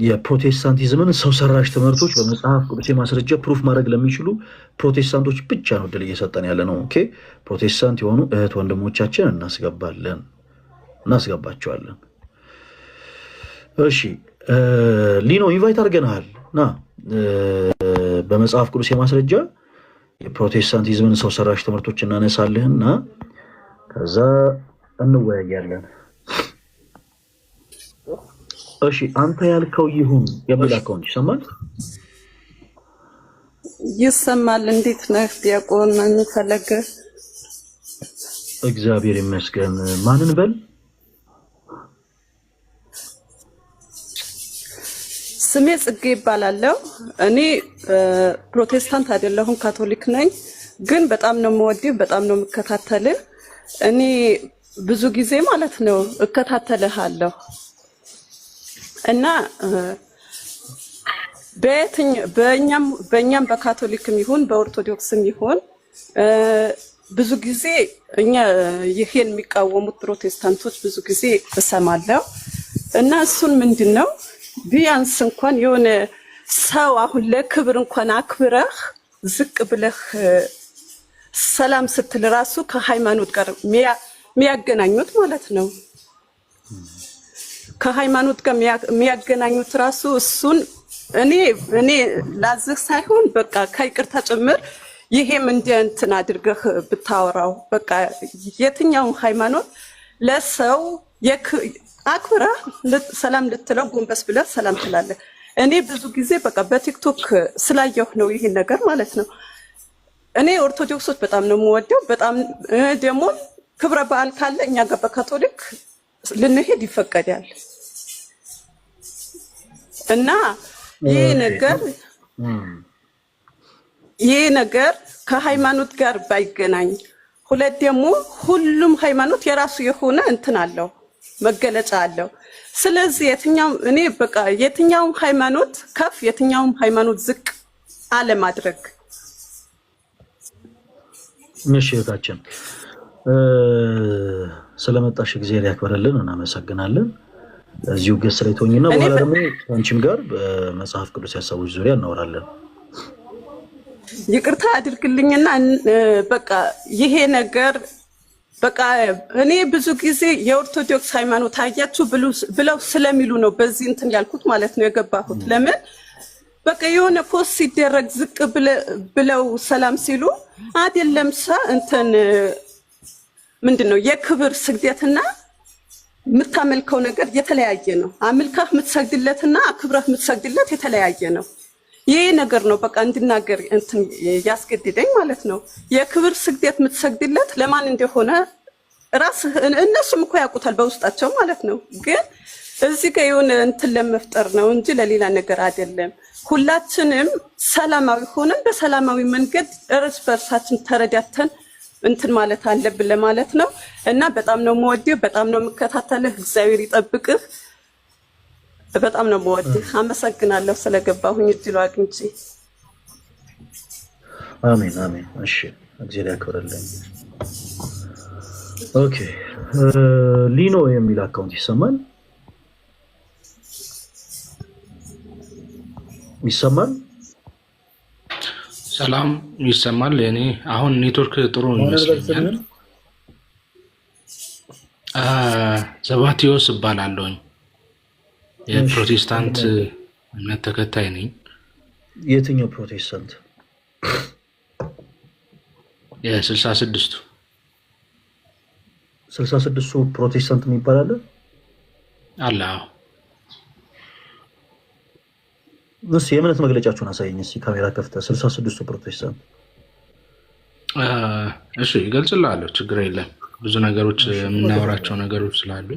የፕሮቴስታንቲዝምን ሰው ሰራሽ ትምህርቶች በመጽሐፍ ቅዱስ ማስረጃ ፕሩፍ ማድረግ ለሚችሉ ፕሮቴስታንቶች ብቻ ነው እድል እየሰጠን ያለ ነው። ኦኬ ፕሮቴስታንት የሆኑ እህት ወንድሞቻችን እናስገባቸዋለን። እሺ ሊኖ ኢንቫይት አድርገናል ና በመጽሐፍ ቅዱስ ማስረጃ የፕሮቴስታንቲዝምን ሰው ሰራሽ ትምህርቶች እናነሳለህና ከዛ እንወያያለን። እሺ አንተ ያልከው ይሁን የሚል አካውንት ይሰማል? ይሰማል። እንዴት ነህ ዲያቆን? ማን ፈለገ? እግዚአብሔር ይመስገን። ማንን በል? ስሜ ጽጌ ይባላለሁ። እኔ ፕሮቴስታንት አይደለሁም፣ ካቶሊክ ነኝ። ግን በጣም ነው የምወድህ፣ በጣም ነው የምከታተልህ። እኔ ብዙ ጊዜ ማለት ነው እከታተልሃለሁ እና በእኛም በካቶሊክም ይሁን በኦርቶዶክስም ይሁን ብዙ ጊዜ እኛ ይሄን የሚቃወሙት ፕሮቴስታንቶች ብዙ ጊዜ እሰማለሁ እና እሱን ምንድነው ቢያንስ እንኳን የሆነ ሰው አሁን ለክብር እንኳን አክብረህ ዝቅ ብለህ ሰላም ስትል ራሱ ከሃይማኖት ጋር የሚያገናኙት ማለት ነው። ከሃይማኖት ጋር የሚያገናኙት ራሱ እሱን እኔ ላዝህ ሳይሆን በቃ ከይቅርታ ጭምር ይሄም እንትን አድርገህ ብታወራው በቃ የትኛው ሃይማኖት ለሰው አክብረህ ሰላም ልትለው ጎንበስ ብለህ ሰላም ትላለህ። እኔ ብዙ ጊዜ በቃ በቲክቶክ ስላየሁ ነው ይሄን ነገር ማለት ነው። እኔ ኦርቶዶክሶች በጣም ነው የምወደው። በጣም ደግሞ ክብረ በዓል ካለ እኛ ጋር በካቶሊክ ልንሄድ ይፈቀዳል እና ይሄ ነገር ከሃይማኖት ጋር ባይገናኝ፣ ሁለት ደግሞ ሁሉም ሃይማኖት የራሱ የሆነ እንትን አለው መገለጫ አለው። ስለዚህ የትኛውም ሃይማኖት ከፍ የትኛውም ሃይማኖት ዝቅ አለ ማድረግ። ምሽታችን ስለመጣሽ እግዚአብሔር ያክብርልን፣ እናመሰግናለን። እዚሁ ገስ ላይ ተወኝና በኋላ ደግሞ አንቺም ጋር በመጽሐፍ ቅዱስ ሐሳቦች ዙሪያ እናወራለን። ይቅርታ አድርግልኝና በቃ ይሄ ነገር በቃ እኔ ብዙ ጊዜ የኦርቶዶክስ ሃይማኖት አያችሁ ብለው ስለሚሉ ነው በዚህ እንትን ያልኩት ማለት ነው የገባሁት። ለምን በቃ የሆነ ፖስት ሲደረግ ዝቅ ብለው ሰላም ሲሉ አይደለም እንትን ምንድነው የክብር ስግደትና የምታመልከው ነገር የተለያየ ነው። አምልካህ የምትሰግድለትና አክብረህ የምትሰግድለት የተለያየ ነው። ይሄ ነገር ነው በቃ እንድናገር እንትን ያስገድደኝ ማለት ነው። የክብር ስግደት የምትሰግድለት ለማን እንደሆነ ራስህ እነሱም እኮ ያውቁታል በውስጣቸው ማለት ነው። ግን እዚህ ጋር የሆነ እንትን ለመፍጠር ነው እንጂ ለሌላ ነገር አይደለም። ሁላችንም ሰላማዊ ሆነን በሰላማዊ መንገድ እርስ በርሳችን ተረዳተን እንትን ማለት አለብን ለማለት ነው። እና በጣም ነው የምወድህ፣ በጣም ነው የምከታተልህ። እግዚአብሔር ይጠብቅህ። በጣም ነው የምወድህ። አመሰግናለሁ ስለገባሁኝ እድሉ አግኝቼ። አሜን አሜን። እሺ እግዚአብሔር ያክብርልኝ። ኦኬ ሊኖ የሚል አካውንት ይሰማል? ይሰማል? ሰላም ይሰማል። እኔ አሁን ኔትወርክ ጥሩ ይመስለኛል። ዘባቲዮስ እባላለሁኝ። የፕሮቴስታንት እምነት ተከታይ ነኝ። የትኛው ፕሮቴስታንት? የ66ቱ 66ቱ ፕሮቴስታንት የሚባል አለ? አለ። እሺ የእምነት መግለጫችሁን አሳየኝ እስኪ ካሜራ ከፍተህ። 66ቱ ፕሮቴስታንት እሺ ይገልጽልሃለሁ፣ ችግር የለም። ብዙ ነገሮች የምናወራቸው ነገሮች ስላሉ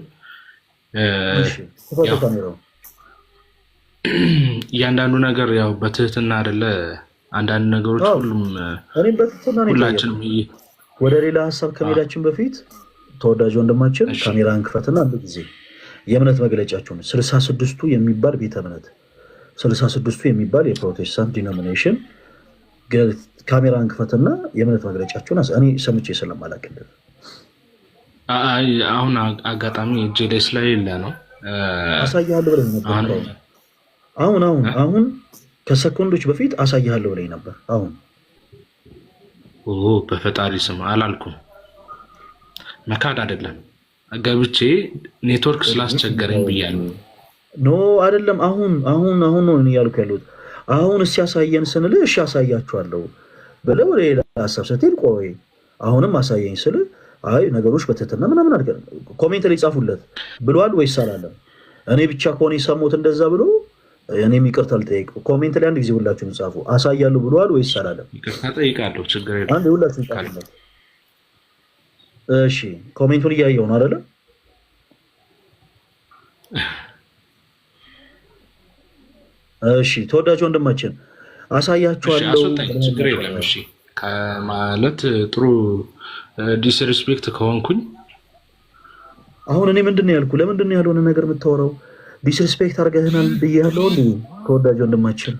እያንዳንዱ ነገር ያው በትህትና አይደለ። አንዳንድ ነገሮች ሁላችንም ወደ ሌላ ሀሳብ ከመሄዳችን በፊት ተወዳጅ ወንድማችን ካሜራን ክፈትና አንድ ጊዜ የእምነት መግለጫችሁን 66ቱ የሚባል ቤተ እምነት 66ቱ የሚባል የፕሮቴስታንት ዲኖሚኔሽን ካሜራን ክፈትና የእምነት መግለጫችሁን እኔ ሰምቼ ስለማላውቅልህ አሁን አጋጣሚ እጄ ላይ ስለሌለ ነው። አሳያለሁ ብለህ ነበር። አሁን ከሰኮንዶች በፊት አሳያለሁ ብለህ ነበር። አሁን በፈጣሪ ስም አላልኩም። መካድ አይደለም፣ ገብቼ ኔትወርክ ስላስቸገረኝ ብያለሁ። ኖ አይደለም። አሁን ነው እኔ ያልኩ ያለሁት። አሁን እስኪ ያሳየን ስንልህ እሺ አሳያችኋለሁ ብለህ ወደ ሌላ ሀሳብ ስትሄድ ቆይ አሁንም አሳየኝ ስልህ አይ ነገሮች በትህትና ምናምን አድርገን ኮሜንት ላይ ጻፉለት ብሏል ወይስ አላለም? እኔ ብቻ ከሆነ የሰሙት እንደዛ ብሎ እኔም ይቅርታ ልጠይቅ። ኮሜንት ላይ አንድ ጊዜ ሁላችሁም ጻፉ። አሳያለሁ ብሏል ወይስ አላለም? ይቅርታ ጠይቃለሁ፣ ችግር የለም። አንድ ሁላችሁም ጻፉለት። እሺ ኮሜንቱን እያየሁ ነው አይደለ? እሺ ተወዳጅ ወንድማችን አሳያችኋለሁ። ችግር የለም። እሺ ከማለት ጥሩ ዲስሪስፔክት ከሆንኩኝ አሁን እኔ ምንድነው ያልኩ? ለምንድነው ያልሆነ ነገር የምታወራው? ዲስሪስፔክት አድርገህናል ብያለሁ እንዴ ተወዳጅ ወንድማችን?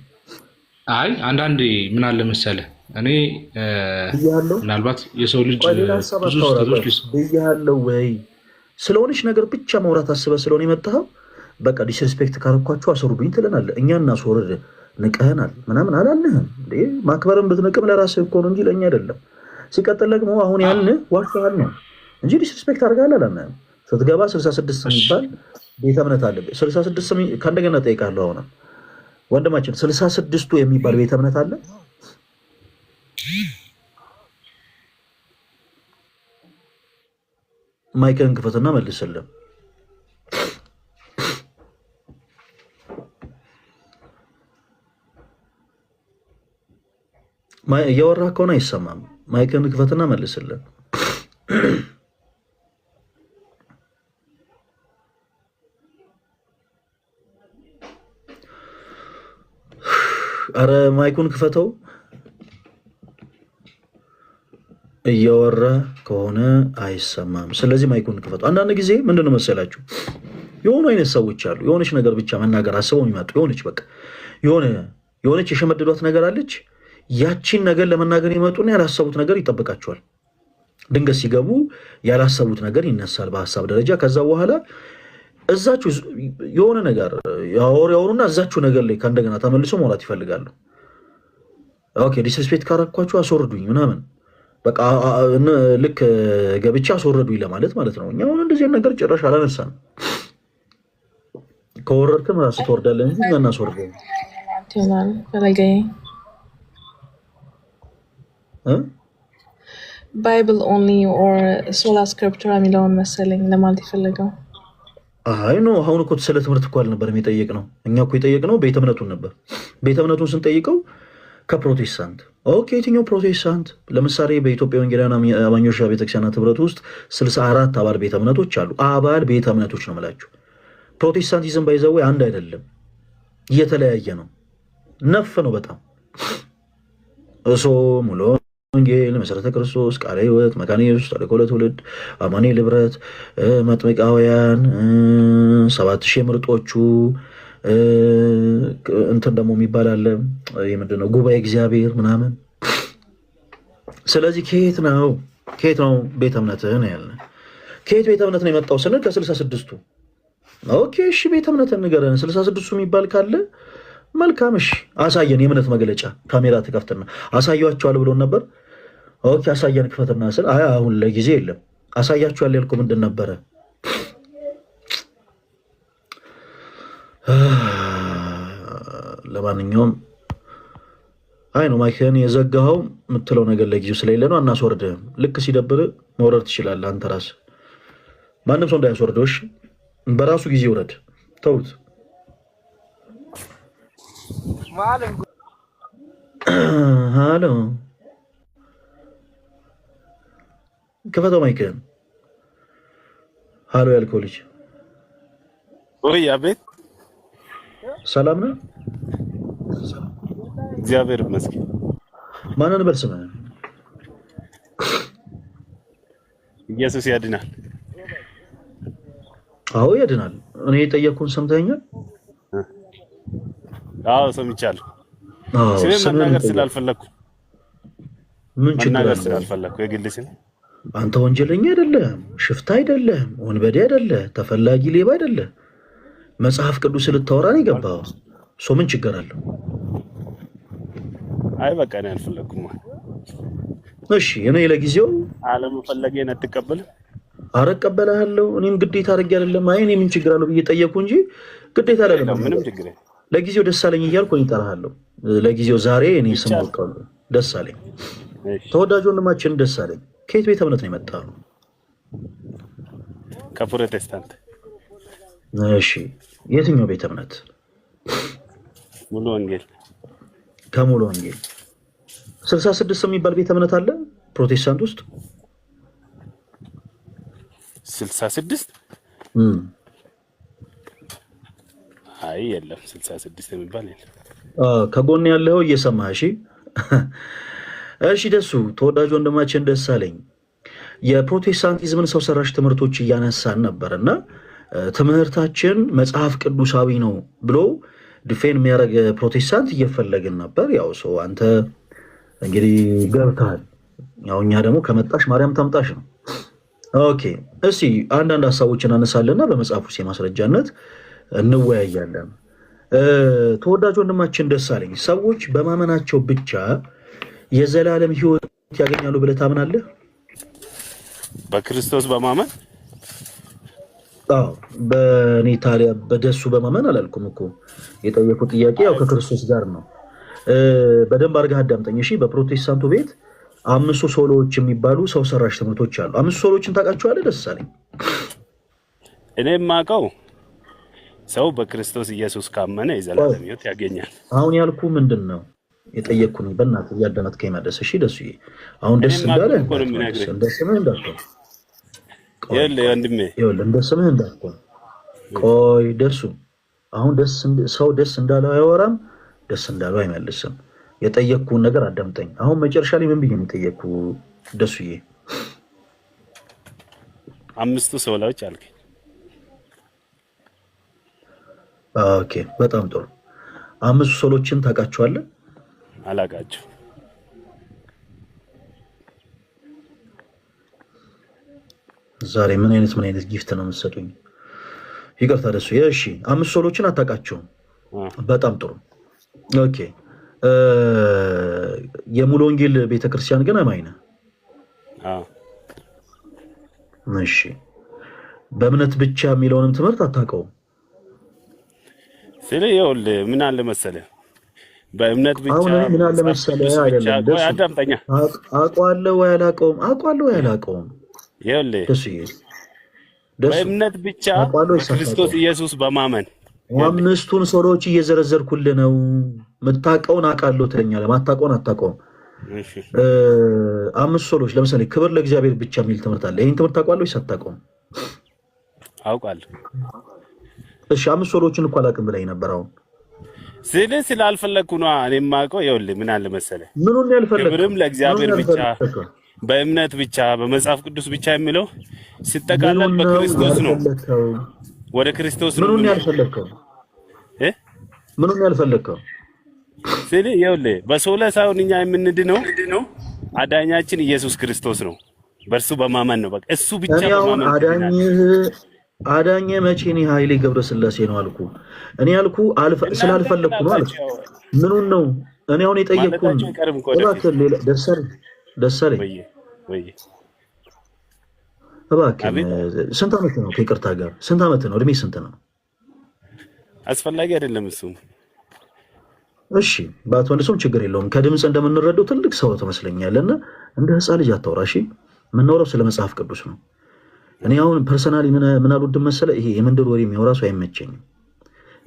አይ አንዳንዴ ምን አለ መሰለህ እኔ ምናልባት የሰው ልጅ ብዙ ስህተቶች ብያለሁ ወይ ስለሆነች ነገር ብቻ ማውራት አስበህ ስለሆነ የመጣኸው በቃ ዲስሪስፔክት ካረኳቸው አስሩብኝ ትለናለህ። እኛ እናስወርድ ንቀህናል ምናምን አላልንህም እንዴ? ማክበርን ብትንቅም ለራስህ እኮ ነው እንጂ ለእኛ አይደለም። ሲቀጥል ደግሞ አሁን ያልን ዋሽተሃል ነው እንጂ ዲስሪስፔክት አድርገሃል አላልንህም። ስትገባ 66 የሚባል ቤተ እምነት አለ። 66 ከእንደገና ጠይቃለሁ። አሁን ወንድማችን 66ቱ የሚባል ቤተ እምነት አለ። ማይክን ክፈትና መልስልን። እያወራህ ከሆነ አይሰማም። ማይክን ክፈትና መልስልን። አረ ማይኩን ክፈተው። እያወራ ከሆነ አይሰማም። ስለዚህ ማይኩን ክፈተው። አንዳንድ ጊዜ ምንድነው መሰላችሁ የሆኑ አይነት ሰዎች አሉ። የሆነች ነገር ብቻ መናገር አስበው የሚመጡ የሆነች በቃ የሆነች የሸመደዷት ነገር አለች። ያቺን ነገር ለመናገር ይመጡና ያላሰቡት ነገር ይጠብቃቸዋል። ድንገት ሲገቡ ያላሰቡት ነገር ይነሳል በሀሳብ ደረጃ። ከዛ በኋላ እዛችሁ የሆነ ነገር ያወሩና እዛችሁ ነገር ላይ ከእንደገና ተመልሶ መውራት ይፈልጋሉ። ኦኬ ዲስሪስፔክት ካረኳችሁ አስወርዱኝ ምናምን በቃ ልክ ገብቻ አስወረዱኝ ለማለት ማለት ነው። እኛ አሁን እንደዚህ ነገር ጭራሽ አላነሳንም። ከወረድክም ራስህ ትወርዳለህ እንጂ እኛ እናስወርደው ባይብል ኦንሊ ኦር ሶላ ስክሪፕቸር የሚለውን መሰለኝ ለማለት የፈለገው። አይ ኖ አሁን እኮ ስለ ትምህርት እኮ አልነበረም የጠየቅነው። እኛ እኮ የጠየቅነው ቤተ እምነቱን ነበር። ቤተ እምነቱን ስንጠይቀው ከፕሮቴስታንት ኦኬ፣ የትኛው ፕሮቴስታንት? ለምሳሌ በኢትዮጵያ ወንጌላውያን አማኞች ቤተክርስቲያናት ህብረት ውስጥ 64 አባል ቤተ እምነቶች አሉ። አባል ቤተ እምነቶች ነው የምላችሁ። ፕሮቴስታንቲዝም ባይዘው አንድ አይደለም፣ እየተለያየ ነው። ነፍ ነው በጣም እሶ ሙሉ ወንጌል፣ መሰረተ ክርስቶስ፣ ቃለ ሕይወት፣ መካነ ኢየሱስ፣ ተልእኮ ለትውልድ፣ አማኑኤል ህብረት፣ መጥምቃውያን፣ 7000 ምርጦቹ እንትን ደግሞ የሚባል አለ። ምንድነው ጉባኤ እግዚአብሔር ምናምን። ስለዚህ ከየት ነው ቤተ እምነትህ ነው ያለ? ከየት ቤተ እምነት ነው የመጣው ስንል ከ66ቱ። ኦኬ እሺ ቤተ እምነትህን ንገረን። 66ቱ የሚባል ካለ መልካም እሺ አሳየን። የእምነት መግለጫ ካሜራ ተከፍተና አሳያችኋለሁ ብሎን ነበር። ኦኬ አሳየን ክፈትና ስል አይ አሁን ለጊዜ የለም። አሳያችኋለሁ ያልኩ ምንድን ነበረ? ለማንኛውም አይ ነው ማይክን የዘጋኸው የምትለው ነገር ለጊዜው ስለሌለ ነው። አናስወርድህም። ልክ ሲደብር መውረድ ትችላለህ አንተ ራስህ። ማንም ሰው እንዳያስወርደው እሺ። በራሱ ጊዜ ውረድ። ተውት። ሃሎ ክፈተው ማይክን። ሃሎ ያልከው ልጅ ወይ አቤት። ሰላም ነው? እግዚአብሔር ይመስገን። ማንን በል ስምህ? ኢየሱስ ያድናል። አዎ ያድናል። እኔ የጠየቅኩህን ሰምተኸኛል? አዎ ሰምቻለሁ። ስሜን መናገር ስላልፈለኩ ምን ችግር ስላልፈለኩ የግል ስም። አንተ ወንጀለኛ አይደለህም፣ ሽፍታ አይደለህም፣ ወንበዴ አይደለህ፣ ተፈላጊ ሌባ አይደለህ። መጽሐፍ ቅዱስ ልታወራ ነው የገባኸው። ሶ ምን ችግር አለው? አይ በቃ ነው ያልፈለኩም። እሺ እኔ ለጊዜው አለመፈለጌን አትቀበል? ኧረ እቀበልሃለሁ። እኔም ግዴታ አድርጌ አይደለም። አይ እኔ ምን ችግር አለው ብዬ ጠየቅኩ እንጂ ግዴታ አይደለም። ምንም ችግር የለም። ለጊዜው ደስ አለኝ እያልኩ እጠራሃለሁ። ለጊዜው ዛሬ እኔ ስም አውቃለሁ። ደስ አለኝ። ተወዳጅ ወንድማችን ደስ አለኝ። ከየት ቤተ እምነት ነው የመጣው? ከፕሮቴስታንት። እሺ የትኛው ቤተ እምነት? ሙሉ ወንጌል። ከሙሉ ወንጌል 66 የሚባል ቤተ እምነት አለ ፕሮቴስታንት ውስጥ? 66? አይ የለም 66 የሚባል የለም። ከጎን ያለው እየሰማህ እሺ። እሺ ደሱ ተወዳጅ ወንድማችን ደስ አለኝ። የፕሮቴስታንቲዝምን ሰው ሰራሽ ትምህርቶች እያነሳን ነበርና ትምህርታችን መጽሐፍ ቅዱሳዊ ነው ብሎ ዲፌን የሚያደርግ ፕሮቴስታንት እየፈለግን ነበር። ያው ሰው አንተ እንግዲህ ገብተሃል። ያው እኛ ደግሞ ከመጣሽ ማርያም ታምጣሽ ነው። ኦኬ እስቲ አንዳንድ ሀሳቦችን አነሳለና በመጽሐፍ ውስጥ የማስረጃነት እንወያያለን። ተወዳጅ ወንድማችን ደሳለኝ ሰዎች በማመናቸው ብቻ የዘላለም ሕይወት ያገኛሉ ብለህ ታምናለህ? በክርስቶስ በማመን በእኔ ታዲያ በደሱ በማመን አላልኩም እኮ። የጠየቁት ጥያቄ ያው ከክርስቶስ ጋር ነው። በደንብ አድርገህ አዳምጠኝ እሺ። በፕሮቴስታንቱ ቤት 5 ሶሎዎች የሚባሉ ሰው ሰራሽ ትምህርቶች አሉ። 5 ሶሎዎችን ታውቃቸዋለህ ደሳለኝ? እኔ የማውቀው ሰው በክርስቶስ ኢየሱስ ካመነ የዘላለም ሕይወት ያገኛል። አሁን ያልኩ ምንድን ነው የጠየቅኩ ነው። በእናትህ እያዳመጥከኝ መለስ እሺ። ደሱዬ አሁን ደስ እንዳለ እንደ ስምህ እንዳትሆን እንደ ስምህ እንዳትሆን። ቆይ ደሱ አሁን ሰው ደስ እንዳለው አያወራም፣ ደስ እንዳለው አይመልስም። የጠየቅኩን ነገር አዳምጠኝ። አሁን መጨረሻ ላይ ምን ብዬ ነው የጠየቅኩ ደሱዬ? 5 ሶሎዎች አልከኝ። ኦኬ በጣም ጥሩ። 5 ሶሎችን ታውቃቸዋለህ? አላውቃቸው። ዛሬ ምን አይነት ጊፍት ነው የምትሰጡኝ? ይቅርታ ደሱ። እሺ 5 ሶሎችን አታውቃቸውም? በጣም ጥሩ። ኦኬ የሙሉ ወንጌል ቤተክርስቲያን ግን አማኝ ነህ? እሺ በእምነት ብቻ የሚለውንም ትምህርት አታውቀውም? ይኸውልህ ምን አለ መሰለህ፣ በእምነት ብቻ ምን አለ መሰለህ አይደለም። አዳምጠኛ። አውቀዋለሁ ወይ አላውቀውም? ይኸውልህ በእምነት ብቻ በክርስቶስ ኢየሱስ በማመን 5ቱን ሶሎዎች እየዘረዘርኩልህ ነው። የምታውቀውን አውቃለሁ ትለኛለህ፣ የማታውቀውን አታውቀውም። 5 ሶሎዎች ለምሳሌ ክብር ለእግዚአብሔር ብቻ የሚል ትምህርት አለ። ይህን ትምህርት ታውቃለህ ወይስ አታውቀውም? አውቃለሁ። እሺ 5 ሶሎዎችን እኮ አላውቅም ብለኸኝ ነበር። አሁን ስላልፈለግኩ ነው እኔ የማውቀው። ይኸውልህ ምን አለ መሰለህ፣ ምኑን ያልፈለግከው? ክብርም ለእግዚአብሔር ብቻ በእምነት ብቻ በመጽሐፍ ቅዱስ ብቻ የሚለው ሲጠቃለል በክርስቶስ ነው። ወደ ክርስቶስ ነው። ምኑን ያልፈለግከው? ምኑን ያልፈለግከው? ይኸውልህ በሶላ ሳይሆን እኛ የምንድነው አዳኛችን ኢየሱስ ክርስቶስ ነው። በእርሱ በማመን ነው። በቃ እሱ ብቻ በማመን አዳኘ መቼ ነው? ኃይሌ ገብረስላሴ ነው አልኩ። እኔ ያልኩ ስላልፈለግኩ ነው አልኩ። ምኑን ነው እኔ አሁን የጠየቅኩን? ደሳለኝ እባክህ ስንት ዓመት ነው? ከይቅርታ ጋር ስንት ዓመት ነው? እድሜ ስንት ነው? አስፈላጊ አይደለም እሱ። እሺ ባትመልሱም ችግር የለውም። ከድምፅ እንደምንረዳው ትልቅ ሰው ትመስለኛለና እንደ ሕፃን ልጅ አታውራ እሺ። የምናወራው ስለ መጽሐፍ ቅዱስ ነው። እኔ አሁን ፐርሰናሊ ምን አልወድም መሰለህ፣ ይሄ የመንደር ወሬ የሚያወራ ሰው አይመቸኝም።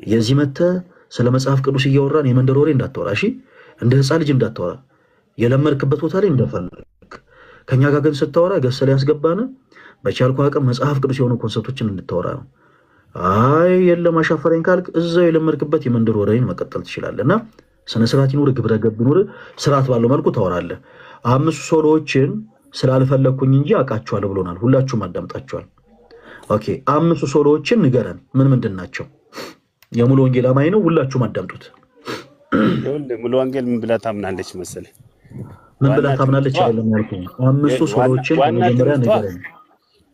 የዚህ መተህ ስለ መጽሐፍ ቅዱስ እያወራን የመንደር ወሬ እንዳታወራ እሺ። እንደ ሕፃን ልጅ እንዳታወራ፣ የለመድክበት ቦታ ላይ እንደፈለግ። ከኛ ጋር ግን ስታወራ ገሰ ላይ ያስገባን በቻልኩ አቅም መጽሐፍ ቅዱስ የሆኑ ኮንሰፕቶችን እንድታወራ ነው። አይ የለም አሻፈረኝ ካልክ እዛው የለመድክበት የመንደር ወሬን መቀጠል ትችላለህ። እና ስነ ስርዓት ይኑር፣ ግብረ ገብ ይኑር፣ ስርዓት ባለው መልኩ ታወራለህ። 5 ሶሎዎችን ስላልፈለግኩኝ እንጂ አውቃቸዋለሁ ብሎናል። ሁላችሁም አዳምጣቸዋል። ኦኬ 5 ሶሎዎችን ንገረን፣ ምንድን ናቸው? የሙሉ ወንጌል አማኝ ነው። ሁላችሁም አዳምጡት። ሙሉ ወንጌል ምን ብላ ታምናለች መሰለህ? ምን ብላ ታምናለች አይደለም ያልኩኝ። 5 ሶሎዎችን መጀመሪያ ንገረን።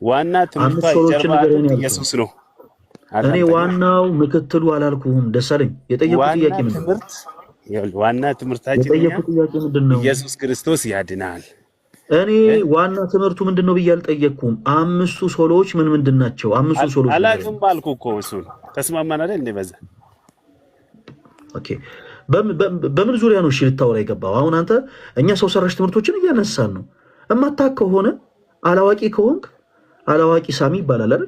ዋና ትምህርቷ ኢየሱስ ነው። እኔ ዋናው ምክትሉ አላልኩህም ደሳለኝ። የጠየቁት ጥያቄ ምንድን ነው? ዋና ትምህርታችን ኢየሱስ ክርስቶስ ያድናል። እኔ ዋና ትምህርቱ ምንድነው ብዬ አልጠየቅኩም። 5 ሶሎዎች ምንድን ናቸው? 5 ሶሎዎች አላውቅም ባልኩ እኮ እሱን ተስማማን አይደል እንዴ? በዛ ኦኬ። በምን ዙሪያ ነው እሺ ልታወራ የገባው? አሁን አንተ እኛ ሰው ሰራሽ ትምህርቶችን እያነሳን ነው። እማታውቅ ከሆነ አላዋቂ ከሆንክ አላዋቂ ሳሚ ይባላል አይደል?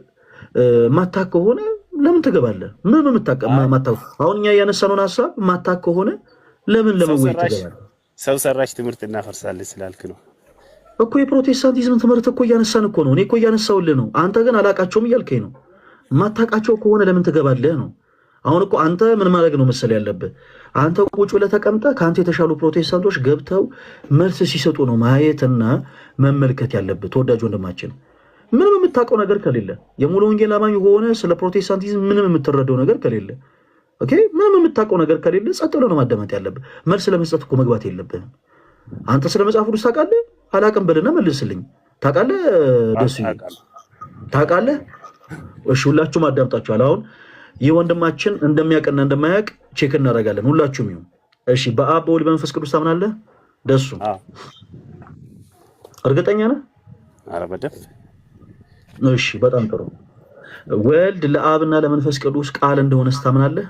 እማታውቅ ከሆነ ለምን ትገባለህ? ምን የማታውቅ አሁን እኛ እያነሳነውን ሀሳብ እማታውቅ ከሆነ ለምን ለመወይ ትገባለህ? ሰው ሰራሽ ትምህርት እናፈርሳለን ስላልክ ነው እኮ። የፕሮቴስታንቲዝም ትምህርት እኮ እያነሳን እኮ ነው። እኔ እኮ እያነሳውልህ ነው። አንተ ግን አላቃቸውም እያልከኝ ነው። የማታውቃቸው ከሆነ ለምን ትገባለህ ነው። አሁን እኮ አንተ ምን ማድረግ ነው መሰል ያለብህ? አንተ ቁጭ ብለህ ተቀምጠህ ከአንተ የተሻሉ ፕሮቴስታንቶች ገብተው መልስ ሲሰጡ ነው ማየትና መመልከት ያለብህ። ተወዳጅ ወንድማችን ምንም የምታውቀው ነገር ከሌለ የሙሉ ወንጌል አማኝ ሆነ ስለ ፕሮቴስታንቲዝም ምንም የምትረዳው ነገር ከሌለ ኦኬ፣ ምንም የምታውቀው ነገር ከሌለ ጸጥ ብለህ ነው ማዳመጥ ያለብህ። መልስ ለመስጠት እኮ መግባት የለብህም። አንተ ስለ መጽሐፍ ቅዱስ ታውቃለህ? አላውቅም በልና መልስልኝ። ታውቃለህ? ደስ ታውቃለህ? እሺ፣ ሁላችሁም አዳምጣችኋል። አሁን ይህ ወንድማችን እንደሚያውቅና እንደማያውቅ ቼክ እናደርጋለን። ሁላችሁም ይሁን። እሺ፣ በአብ በወልድ በመንፈስ ቅዱስ ታምናለህ? ደሱ እርግጠኛ ነህ? ኧረ በደምብ። እሺ፣ በጣም ጥሩ። ወልድ ለአብና ለመንፈስ ቅዱስ ቃል እንደሆነ ታምናለህ?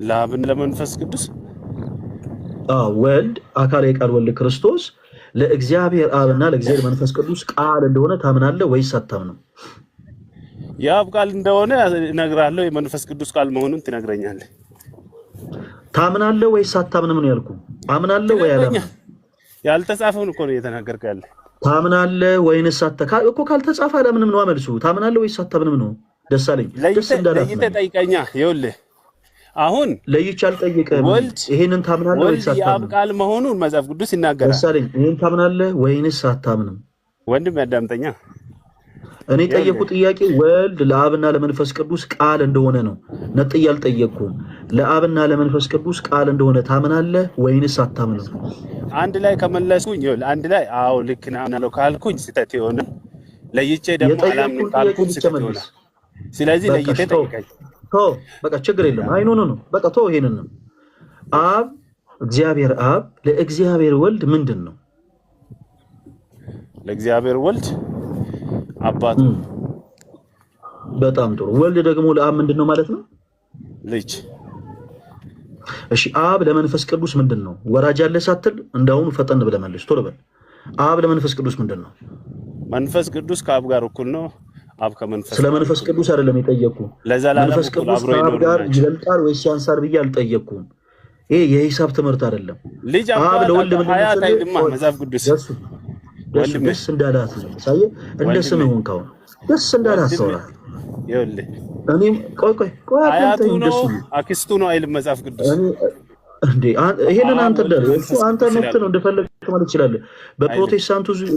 ለአብና ለመንፈስ ቅዱስ ወልድ አካላዊ ቃል ወልድ ክርስቶስ ለእግዚአብሔር አብና ለእግዚአብሔር መንፈስ ቅዱስ ቃል እንደሆነ ታምናለህ ወይስ አታምንም? የአብ ቃል እንደሆነ እነግርሃለሁ፣ የመንፈስ ቅዱስ ቃል መሆኑን ትነግረኛለህ። ታምናለህ ወይስ አታምንም ነው ያልኩህ። አምናለህ ወይ አላምንም? ያልተጻፈውን እኮ ነው እየተናገርኩ ያለ። ታምናለህ ወይንስ እኮ ካልተጻፈ አላምንም ነው መልሱ። ታምናለህ ወይስ አታምንም ነው። ደሳለኝ ደስ እንዳላፍ ለይተህ ጠይቀኛ። ይኸውልህ አሁን ለይቼ አልጠይቅህም። ይሄንን ታምናለህ ወይስ አታምንም? የአብ ቃል መሆኑን መጽሐፍ ቅዱስ ይናገራል። ደሳለኝ ይሄን ታምናለህ ወይንስ አታምንም? ወንድም ያዳምጠኛ። እኔ ጠየቁ ጥያቄ ወልድ ለአብና ለመንፈስ ቅዱስ ቃል እንደሆነ ነው። ነጥዬ አልጠየቅኩም። ለአብና ለመንፈስ ቅዱስ ቃል እንደሆነ ታምናለህ ወይንስ አታምንም? አንድ ላይ ከመለስኩኝ ይኸውልህ፣ አንድ ላይ አዎ ልክ ነህ ካልኩኝ ስህተት ይሆነ፣ ለይቼ ደግሞ አላምንም ካልኩኝ ስህተት ይሆነ። ስለዚህ ለይቼ ጠይቀኝ። በቃ ችግር የለም። አይ ኖ በቃ ይሄንን ነው። አብ እግዚአብሔር አብ ለእግዚአብሔር ወልድ ምንድን ነው? ለእግዚአብሔር ወልድ አባቱ። በጣም ጥሩ። ወልድ ደግሞ ለአብ ምንድን ነው ማለት ነው? ልጅ። እሺ፣ አብ ለመንፈስ ቅዱስ ምንድን ነው? ወራጅ አለ ሳትል እንዳሁኑ ፈጠን ብለህ መልስ። ቶሎ በል። አብ ለመንፈስ ቅዱስ ምንድን ነው? መንፈስ ቅዱስ ከአብ ጋር እኩል ነው። አብ ከመንፈስ ስለ መንፈስ ቅዱስ አይደለም የጠየቅኩህ። መንፈስ ቅዱስ ከአብ ጋር ይበልጣል ወይስ ያንሳል ብዬ አልጠየቅኩም። ይሄ የሂሳብ ትምህርት አይደለም። ልጅ አብ ለወልድ ምንድን ነው? መጽሐፍ ቅዱስ ደስ እንዳላት ነው ሳየህ፣ እንደ ስምህ ሆንክ። አሁን ደስ እንዳላት ተወራ። ይኸውልህ እኔም ቆይ አያቱ ነው አክስቱ ነው አይልም መጽሐፍ ቅዱስ እንዴ? ይሄንን አንተ እንዳለ እሱ አንተ መብት ነው እንደፈለግህ ማለት ትችላለህ።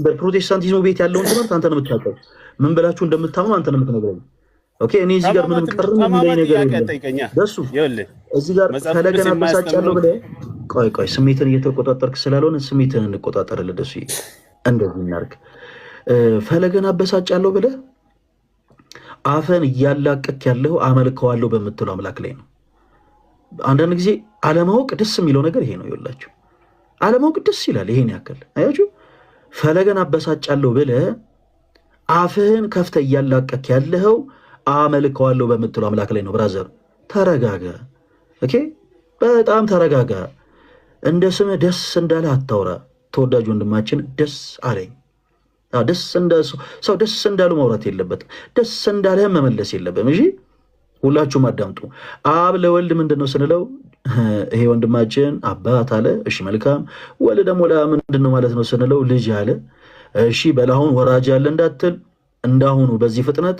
በፕሮቴስታንቲዝሙ ቤት ያለውን ትምህርት አንተ ነው የምታውቀው። ምን ብላችሁ እንደምታምኑ አንተ ነው የምትነግረኝ። ኦኬ፣ እኔ እዚህ ጋር ምንም ቀርም እንደይ ነገር የለም። ደሱ እዚህ ጋር ፈለገን አበሳጫለሁ ብለህ ቆይ ስሜትን እየተቆጣጠርክ ስላልሆነ ስሜትን እንቆጣጠርልህ። ደሱ እንደዚህ እናድርግ። ፈለገን አበሳጫለሁ ብለህ አፈን እያላቀክ ያለው አመልከዋለሁ በምትለው አምላክ ላይ ነው። አንዳንድ ጊዜ አለማወቅ ደስ የሚለው ነገር ይሄ ነው። ይኸውላችሁ አለማወቅ ደስ ይላል። ይሄን ያክል አያችሁ። ፈለገን አበሳጫለሁ ብለህ አፍህን ከፍተህ እያላቀክ ያለው አመልከዋለሁ በምትለው አምላክ ላይ ነው። ብራዘር ተረጋጋ። ኦኬ፣ በጣም ተረጋጋ። እንደ ስምህ ደስ እንዳለ አታውራ። ተወዳጅ ወንድማችን ደስ አለኝ። ሰው ደስ እንዳሉ ማውራት የለበትም። ደስ እንዳለህም መመለስ የለብም። እሺ፣ ሁላችሁም አዳምጡ። አብ ለወልድ ምንድን ነው ስንለው ይሄ ወንድማችን አባት አለ። እሺ መልካም። ወልድ ደግሞ ለአብ ምንድን ነው ማለት ነው ስንለው ልጅ አለ። እሺ በላሁን ወራጅ አለ እንዳትል፣ እንዳሁኑ በዚህ ፍጥነት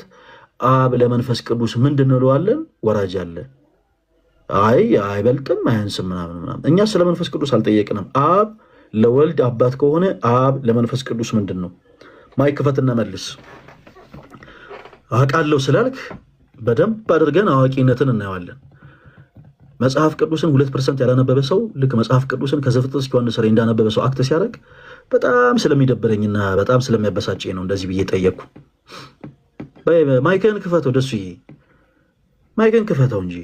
አብ ለመንፈስ ቅዱስ ምንድን ነው ለዋለን? ወራጅ አለ። አይ አይበልጥም አያንስም ምናምን። እኛ ስለ መንፈስ ቅዱስ አልጠየቅንም። አብ ለወልድ አባት ከሆነ አብ ለመንፈስ ቅዱስ ምንድን ነው? ማይክ ክፈትና መልስ። አውቃለሁ ስላልክ በደንብ አድርገን አዋቂነትን እናየዋለን። መጽሐፍ ቅዱስን 2% ያላነበበ ሰው ልክ መጽሐፍ ቅዱስን ከዘፍጥረት እስከ ዮሐንስ ራዕይ እንዳነበበ ሰው አክት ሲያደርግ በጣም ስለሚደብረኝና በጣም ስለሚያበሳጨኝ ነው እንደዚህ ብዬ ጠየቅኩ። ማይክን ክፈተው፣ ደሱዬ ማይክን ክፈተው እንጂ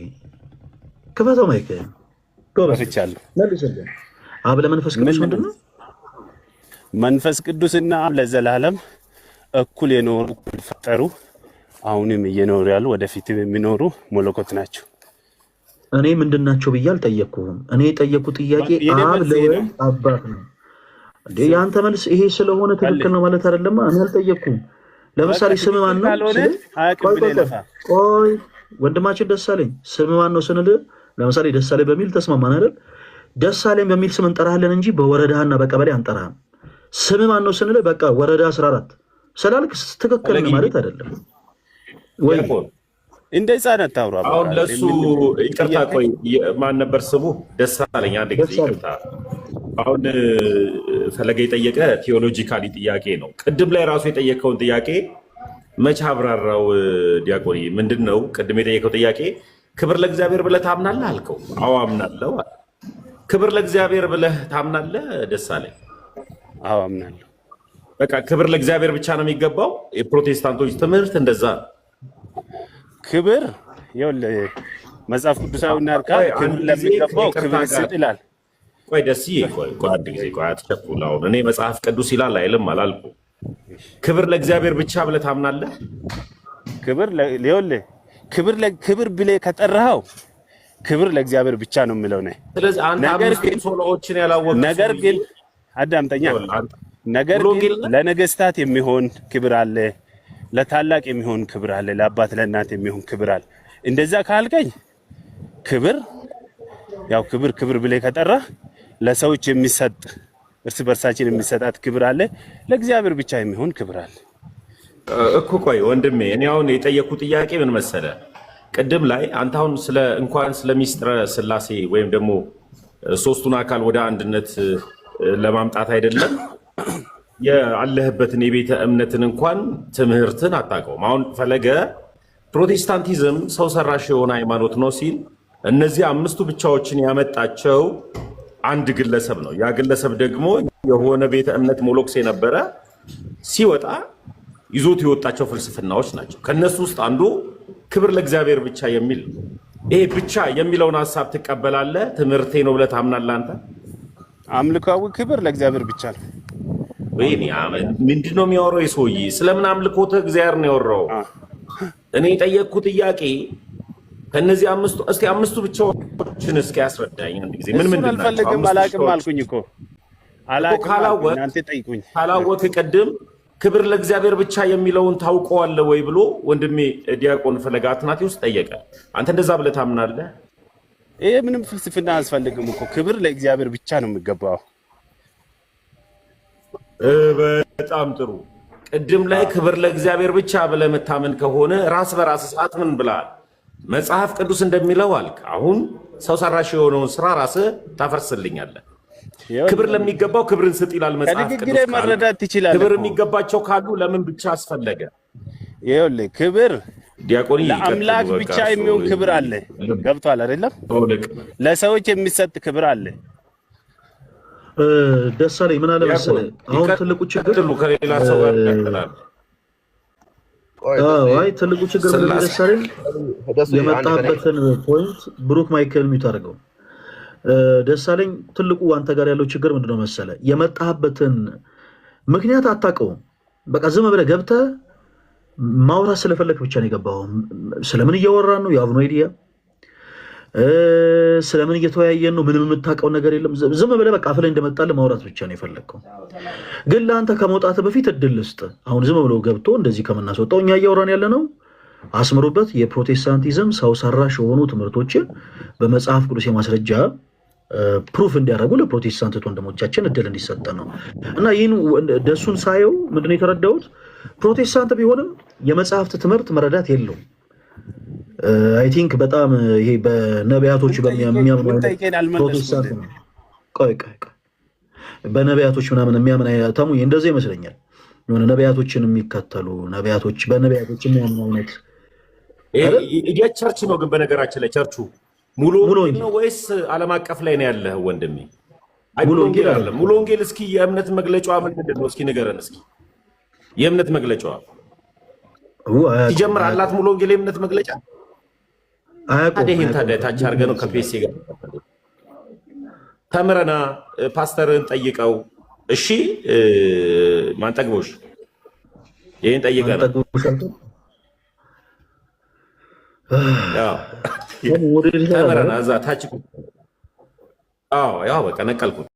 ክፈተው ማይክን። ከፍቻለሁ። መልስልኝ። አብ ለመንፈስ ቅዱስ ምንድን ነው? መንፈስ ቅዱስና አብ ለዘላለም እኩል የኖሩ እኩል ፈጠሩ፣ አሁንም እየኖሩ ያሉ ወደፊትም የሚኖሩ መለኮት ናቸው። እኔ ምንድናቸው ብዬ አልጠየቅኩም። እኔ የጠየቅኩት ጥያቄ አብ ለወልድ አባት ነው እንዴ? የአንተ መልስ ይሄ ስለሆነ ትክክል ነው ማለት አይደለም። እኔ አልጠየቅኩም። ለምሳሌ ስም ማን ነው? ቆይ ወንድማችን ደሳለኝ ስም ማን ነው ስንል ለምሳሌ ደሳለኝ በሚል ተስማማን አይደል? ደሳለኝ በሚል ስም እንጠራለን እንጂ በወረዳና በቀበሌ አንጠራም። ስም ማን ነው ስንል በቃ ወረዳ 14 ስላልክ ትክክል ነው ማለት አይደለም ወይ? እንደ ህፃናት ታውራ። አሁን ለሱ ይቅርታ፣ ቆይ ማን ነበር ስሙ? ደሳለኝ። አንድ ጊዜ ይቅርታ አሁን ፈለገ የጠየቀ ቴዎሎጂካሊ ጥያቄ ነው። ቅድም ላይ ራሱ የጠየቀውን ጥያቄ መቼ አብራራው? ዲያቆኒ ምንድን ነው ቅድም የጠየቀው ጥያቄ? ክብር ለእግዚአብሔር ብለህ ታምናለህ አልከው። አዎ አምናለሁ። ክብር ለእግዚአብሔር ብለህ ታምናለህ? ደስ አለኝ። አዎ አምናለሁ። በቃ ክብር ለእግዚአብሔር ብቻ ነው የሚገባው። የፕሮቴስታንቶች ትምህርት እንደዛ ነው። ክብር ይኸውልህ መጽሐፍ ቅዱሳዊ እናርካ ክብር ለሚገባው ክብር ይስጥ ይላል። ቆይ ደስዬ፣ ቆይ አንድ ጊዜ ቆይ፣ አትቸኩል። አሁን እኔ መጽሐፍ ቅዱስ ይላል አይልም አላልኩም። ክብር ለእግዚአብሔር ብቻ ብለህ ታምናለህ? ክብር ይኸውልህ ክብር ብለህ ከጠራኸው ክብር ለእግዚአብሔር ብቻ ነው የምለው ነኝ። ስለዚህ አንተ አምስት ሶሎዎችን ያላወቅህ ነገር ግን አዳምጠኛ። ነገር ግን ለነገስታት የሚሆን ክብር አለ፣ ለታላቅ የሚሆን ክብር አለ፣ ለአባት ለእናት የሚሆን ክብር አለ። እንደዛ ካልከኝ ክብር ያው ክብር ብለህ ከጠራህ ለሰዎች የሚሰጥ እርስ በርሳችን የሚሰጣት ክብር አለ፣ ለእግዚአብሔር ብቻ የሚሆን ክብር አለ እኮ። ቆይ ወንድሜ፣ እኔ አሁን የጠየኩ ጥያቄ ምን መሰለ? ቅድም ላይ አንተ አሁን እንኳን ስለ ሚስጥረ ስላሴ ወይም ደግሞ ሶስቱን አካል ወደ አንድነት ለማምጣት አይደለም ያለህበትን የቤተ እምነትን እንኳን ትምህርትን አታውቀውም። አሁን ፈለገ ፕሮቴስታንቲዝም ሰው ሰራሽ የሆነ ሃይማኖት ነው ሲል እነዚህ አምስቱ ብቻዎችን ያመጣቸው አንድ ግለሰብ ነው። ያ ግለሰብ ደግሞ የሆነ ቤተ እምነት ሞሎክስ የነበረ ሲወጣ ይዞት የወጣቸው ፍልስፍናዎች ናቸው። ከነሱ ውስጥ አንዱ ክብር ለእግዚአብሔር ብቻ የሚል ነው። ይሄ ብቻ የሚለውን ሀሳብ ትቀበላለህ? ትምህርቴ ነው ብለህ ታምናለህ አንተ? አምልኮዊ ክብር ለእግዚአብሔር ብቻ ነው። ወይኔ ምንድን ነው የሚያወራው የሰውዬ? ስለምን አምልኮተ እግዚአብሔር ነው ያወራው? እኔ የጠየቅኩ ጥያቄ ከነዚህ አምስቱ ብቻዎችን እስኪ ያስረዳኝ አንድ ጊዜ። ምን ናቸው? አልፈልግም አላቅም አልኩኝ እኮ አላቅም። እናንተ ጠይቁኝ። ካላወቅህ ቅድም ክብር ለእግዚአብሔር ብቻ የሚለውን ታውቀዋለህ ወይ ብሎ ወንድሜ ዲያቆን ፈለገ አትናቴዎስ ጠየቀ። አንተ እንደዛ ብለህ ታምናለህ? ይሄ ምንም ፍልስፍና አያስፈልግም እኮ ክብር ለእግዚአብሔር ብቻ ነው የሚገባው። በጣም ጥሩ። ቅድም ላይ ክብር ለእግዚአብሔር ብቻ ብለህ የምታምን ከሆነ ራስ በራስ ሰዓት ምን ብለሃል? መጽሐፍ ቅዱስ እንደሚለው አልክ። አሁን ሰው ሰራሽ የሆነውን ስራ ራስህ ታፈርስልኛለህ። ክብር ለሚገባው ክብርን ስጥ ይላል መጽሐፍ ቅዱስ። መረዳት ትችላለህ። ክብር የሚገባቸው ካሉ ለምን ብቻ አስፈለገ? ይኸውልህ ክብር ዲያቆኒ ለአምላክ ብቻ የሚሆን ክብር አለ። ገብቶሃል አይደለም? ለሰዎች የሚሰጥ ክብር አለ። ደሳለኝ ምን አለ መሰለህ፣ አሁን ትልቁ ችግር ከሌላ ሰው ጋር ያቀላል። አይ ትልቁ ችግር ምን ደሳለኝ የመጣበትን ፖይንት ብሩክ ማይክል ሚዩት አድርገው። ደሳለኝ ትልቁ አንተ ጋር ያለው ችግር ምንድነው መሰለህ? የመጣበትን ምክንያት አታውቀውም። በቃ ዝም ብለህ ገብተህ ማውራት ስለፈለክ ብቻ ነው የገባው። ስለምን እያወራን ነው? የአብኖ አይዲያ ስለምን እየተወያየን ነው? ምንም የምታውቀው ነገር የለም። ዝም ብለህ በቃ አፍ ላይ እንደመጣልህ ማውራት ብቻ ነው የፈለግከው። ግን ለአንተ ከመውጣት በፊት እድል ልስጥ። አሁን ዝም ብለው ገብቶ እንደዚህ ከምናስወጣው እኛ እያወራን ያለ ነው። አስምሩበት። የፕሮቴስታንቲዝም ሰው ሰራሽ የሆኑ ትምህርቶችን በመጽሐፍ ቅዱስ የማስረጃ ፕሩፍ እንዲያደርጉ ለፕሮቴስታንት ወንድሞቻችን እድል እንዲሰጠ ነው። እና ይህን ደሱን ሳየው ምንድነው የተረዳሁት? ፕሮቴስታንት ቢሆንም የመጽሐፍት ትምህርት መረዳት የለውም። አይ ቲንክ በጣም ይሄ በነቢያቶች በሚያምኑ ፕሮቴስታንት ነው። ቆይ በነቢያቶች ምናምን የሚያምን ተሙ እንደዚህ ይመስለኛል። የሆነ ነቢያቶችን የሚከተሉ ነቢያቶች በነቢያቶች የሚያምኑ አይነት ቸርች ነው። ግን በነገራችን ላይ ቸርቹ ሙሉ ወንጌል ነው ወይስ ዓለም አቀፍ ላይ ነው ያለህ ወንድሜ? ሙሉ ወንጌል አለ። ሙሉ ወንጌል እስኪ የእምነት መግለጫዋ ምንድን ነው? እስኪ ንገረን እስኪ የእምነት መግለጫዋ ሲጀምር አላት ሙሉ ወንጌል የእምነት መግለጫ ታዲያ ታች አድርገህ ነው ከፒኤስሲ ጋር ተምረና ፓስተርን ጠይቀው። እሺ ማንጠግቦሽ ይሄን ጠይቀህ ነው ተምረና እዛ ታች ያው በቃ ነቀልኩት።